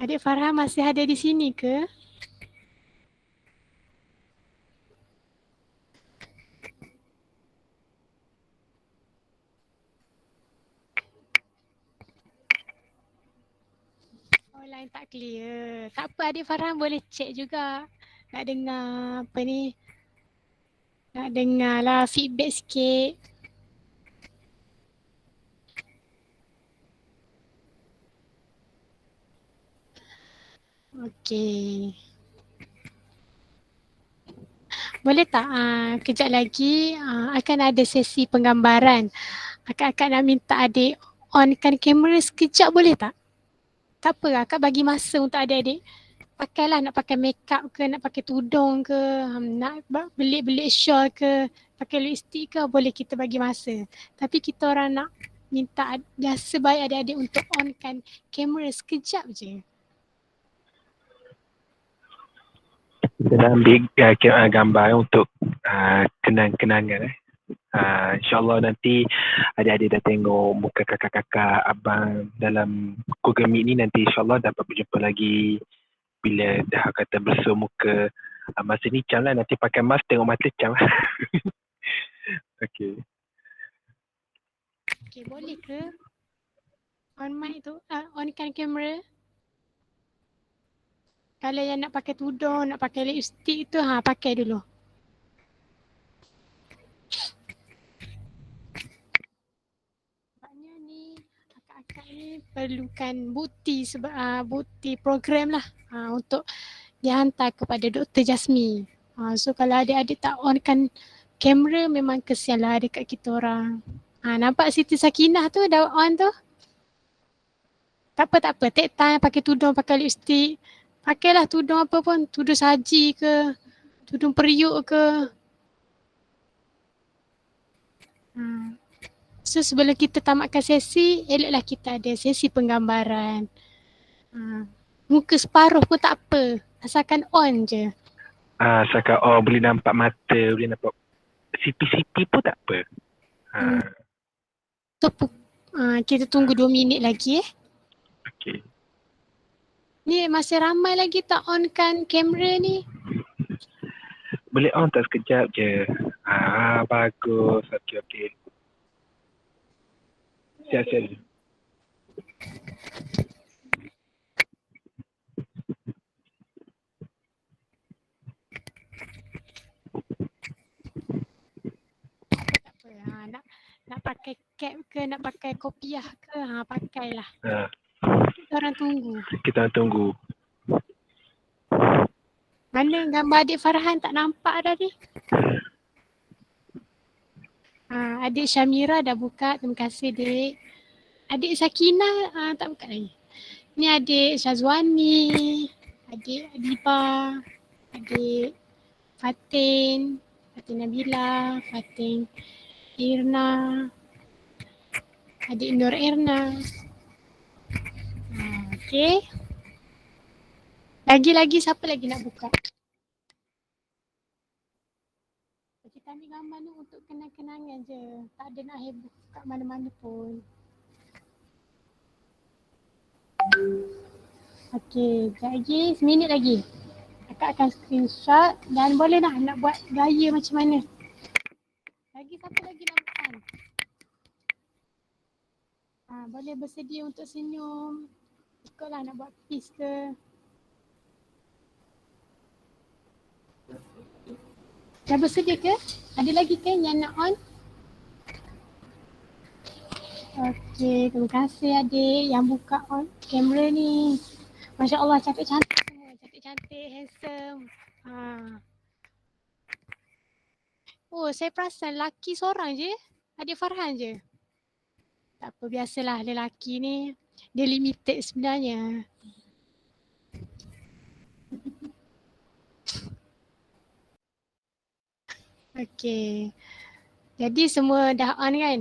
Adik Farhan masih ada di sini ke? Oh, line tak clear. Tak apa, adik Farhan boleh check juga. Nak dengar apa ni? Nak dengar lah feedback sikit. Okey. Boleh tak kejap lagi akan ada sesi penggambaran. Akak nak minta adik onkan kamera sekejap boleh tak? Tak apa, akak bagi masa untuk adik-adik. Pakailah, nak pakai makeup ke, nak pakai tudung ke, nak belik-belik shawl ke, pakai lipstick ke, boleh kita bagi masa. Tapi kita orang nak minta biasa baik adik-adik untuk onkan kamera sekejap je. Kita nak ambil gambar untuk kenang-kenangan. InsyaAllah nanti adik-adik dah tengok muka kakak-kakak abang dalam Google Meet ni, nanti insyaAllah dapat berjumpa lagi bila dah kata bersua muka. Masa ni Cam lah, nanti pakai mask tengok mata Cam. Okay. Okay, boleh ke on mic tu, onkan kamera? Kalau yang nak pakai tudung, nak pakai lipstick tu, pakai dulu. Sebabnya ni, kakak-kakak ni perlukan bukti bukti program lah untuk dihantar kepada Dr. Jasmi. So kalau adik-adik tak onkan kamera, memang kesian lah dekat kita orang. Nampak Siti Sakinah tu dah on tu? Tak apa. Take time pakai tudung, pakai lipstick. Pakailah tudung apa pun, tudung saji ke, tudung periuk ke. So sebelum kita tamatkan sesi, eloklah kita ada sesi penggambaran. Muka separuh pun tak apa, asalkan on je. Asalkan boleh nampak mata, boleh nampak sipi-sipi pun tak apa. So kita tunggu 2 minit lagi Okay. Ni masih ramai lagi tak onkan kamera ni. Boleh on tak sekejap je. Bagus. Okay. Siap-siap. Tak apa, Nak pakai cap ke, nak pakai kopiah ke, pakailah. Ha, Kita orang tunggu. kita tunggu. Mana gambar adik Farhan tak nampak dah ni? Adik Syamira dah buka, terima kasih Dik. Adik Sakina tak buka lagi. Ni adik Syazwani, adik Adiba, adik Fatin Nabila, Fatin Irna, adik Nur Irna. Okey. Lagi-lagi siapa lagi nak buka? Kita ambil gambar ni untuk kenang-kenangan je. Tak ada nak heboh kat mana-mana pun. Okey, sekejap lagi, seminit lagi. Akak akan screenshot dan boleh dah nak buat gaya macam mana. Lagi siapa lagi nak bukan? Boleh bersedia untuk senyum. Ikutlah nak buat peace ke. Dah bersedia ke? Ada lagi ke yang nak on? Okey, terima kasih adik yang buka on kamera ni. Masya Allah, cantik-cantik semua. Cantik-cantik, handsome. Oh, saya perasan lelaki seorang je. Adik Farhan je. Tak apa, biasalah lelaki ni. Dia limited sebenarnya. Okey. Jadi semua dah on kan?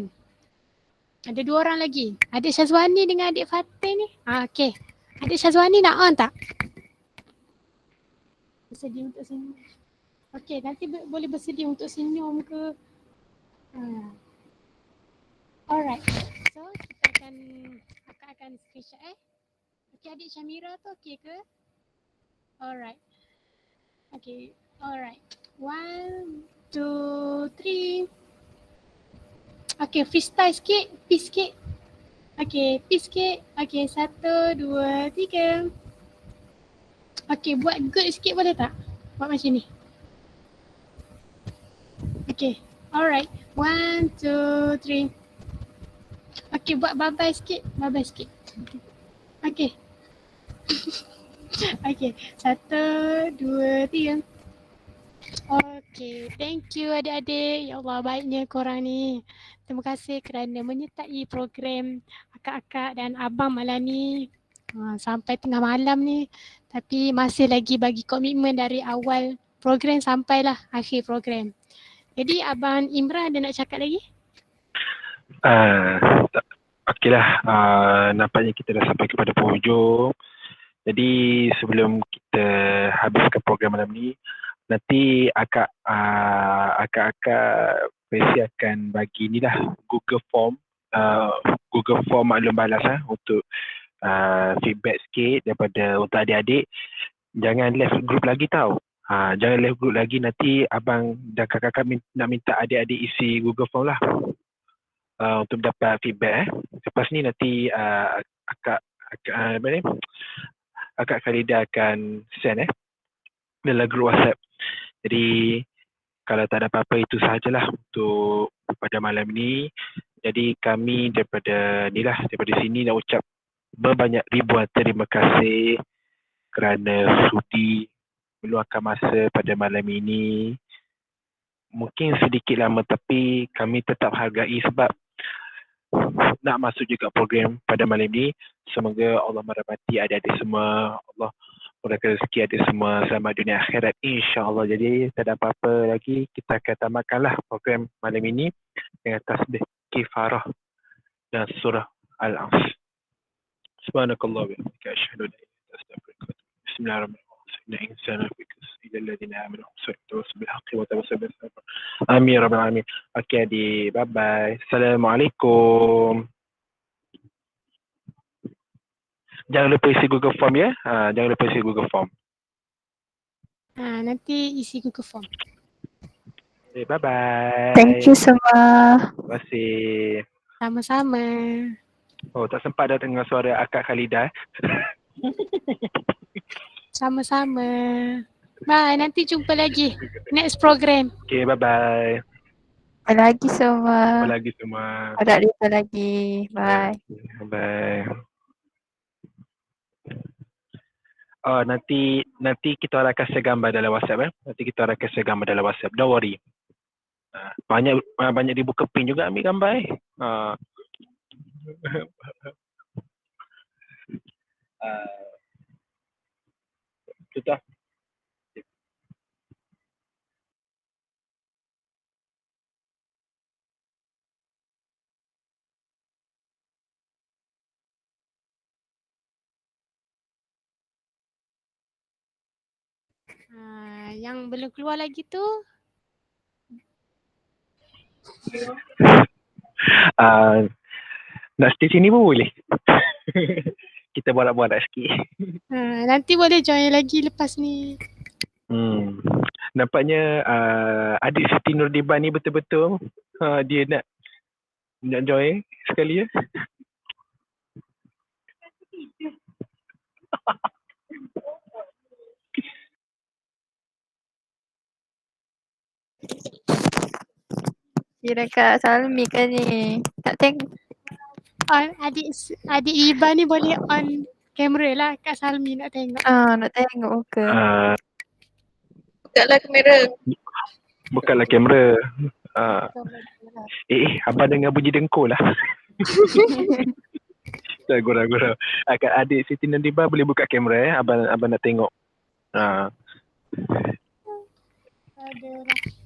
Ada 2 orang lagi. Adik Syazwani dengan adik Fatin ni. Okey. Adik Syazwani nak on tak? Bersedia untuk senyum. Okey, nanti boleh bersedia untuk senyum ke. Alright. So, akak akan screenshot Okey, adik Syamira tu okey ke? Alright. Okay, alright. 1, 2, 3. Okay, freestyle sikit, peace sikit. Okay, peace sikit. Okay, 1, 2, 3. Okay, buat good sikit boleh tak? Buat macam ni. Okay, alright. 1, 2, 3. Okay, buat bye-bye sikit. Bye-bye sikit. Okay. Okay, 1, 2, 3. Okay, thank you adik-adik. Ya Allah, baiknya korang ni. Terima kasih kerana menyertai program akak-akak dan abang malam ni. Sampai tengah malam ni. Tapi masih lagi bagi komitmen dari awal program sampailah akhir program. Jadi Abang Imran ada nak cakap lagi? Okeylah, nampaknya kita dah sampai kepada penghujung. Jadi sebelum kita habiskan program malam ni, nanti akak-akak Presi akan bagi ni lah Google Form maklum balas untuk feedback sikit daripada untuk adik-adik. Jangan left group lagi tau. Jangan left group lagi, nanti abang dan kakak-kakak nak minta adik-adik isi Google Form lah untuk dapat feedback. Lepas ni nanti Akak Khalida akan send dalam grup WhatsApp. Jadi kalau tak ada apa-apa, itu sahajalah untuk pada malam ni. Jadi kami daripada sini nak ucap berbanyak ribuan terima kasih kerana sudi meluangkan masa pada malam ini. Mungkin sedikit lama tapi kami tetap hargai sebab nak masuk juga program pada malam ini. Semoga Allah merahmati adik-adik semua. Allah murahkan rezeki adik semua selamat dunia akhirat, insya-Allah. Jadi tak ada apa-apa lagi, kita akan tamatkanlah program malam ini dengan tasbih kifarah dan surah Al-Asr. Subhanakallah wa bihamdika asyhadu an la ilaha illa anta astaghfiruka wa atubu ilaik. Bismillahirrahmanirrahim. Inna insana fi khusr illa alladhina amanu wa tawassaw bil haqqi wa tawassaw bis sabr. Amin ya rabbal alamin. Okey adik, bye bye. Assalamualaikum. Jangan lupa isi Google Form ya. Jangan lupa isi Google Form. Nanti isi Google Form. Okay, bye-bye. Thank you semua. Terima kasih. Sama-sama. Oh, tak sempat dah dengar suara akak Khalida. Sama-sama. Bye, nanti jumpa lagi next program. Okay, bye-bye. Apa lagi semua? Apa lagi semua? Harap jumpa lagi. Bye. Bye. Nanti kita akan kasih gambar dalam WhatsApp. Nanti kita akan kasih gambar dalam WhatsApp. Don't worry. Banyak dibuka pin juga ambil gambar. Sudah. Yang belum keluar lagi tu Nak stay sini pun boleh. Kita borak-borak sikit. nanti boleh join lagi lepas ni. Nampaknya adik Siti Nurdiban ni betul-betul dia nak join sekali ya. Kira Kak Salmi kan ni. Tak tengok. Adik Iban ni boleh on kamera lah. Kak Salmi nak tengok. Nak tengok muka. Bukalah kamera. Bukanlah kamera. Abang dengar bunyi dengkul lah. Gurau-gurau. Adik Siti Nurdiban boleh buka kamera abang nak tengok.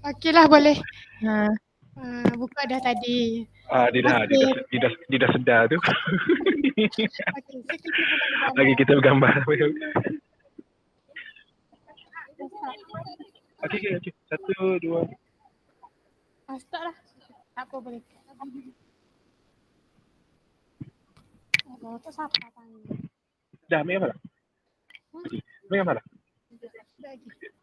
Okey lah boleh. Buka dah tadi. Dia dah sedar tu. Okey, kita bergambar. Okey. 1, 2. Start lah. Tak apa boleh. Tu siapa tangan? Dah ambil gambar dah? Ambil gambar dah? Lagi.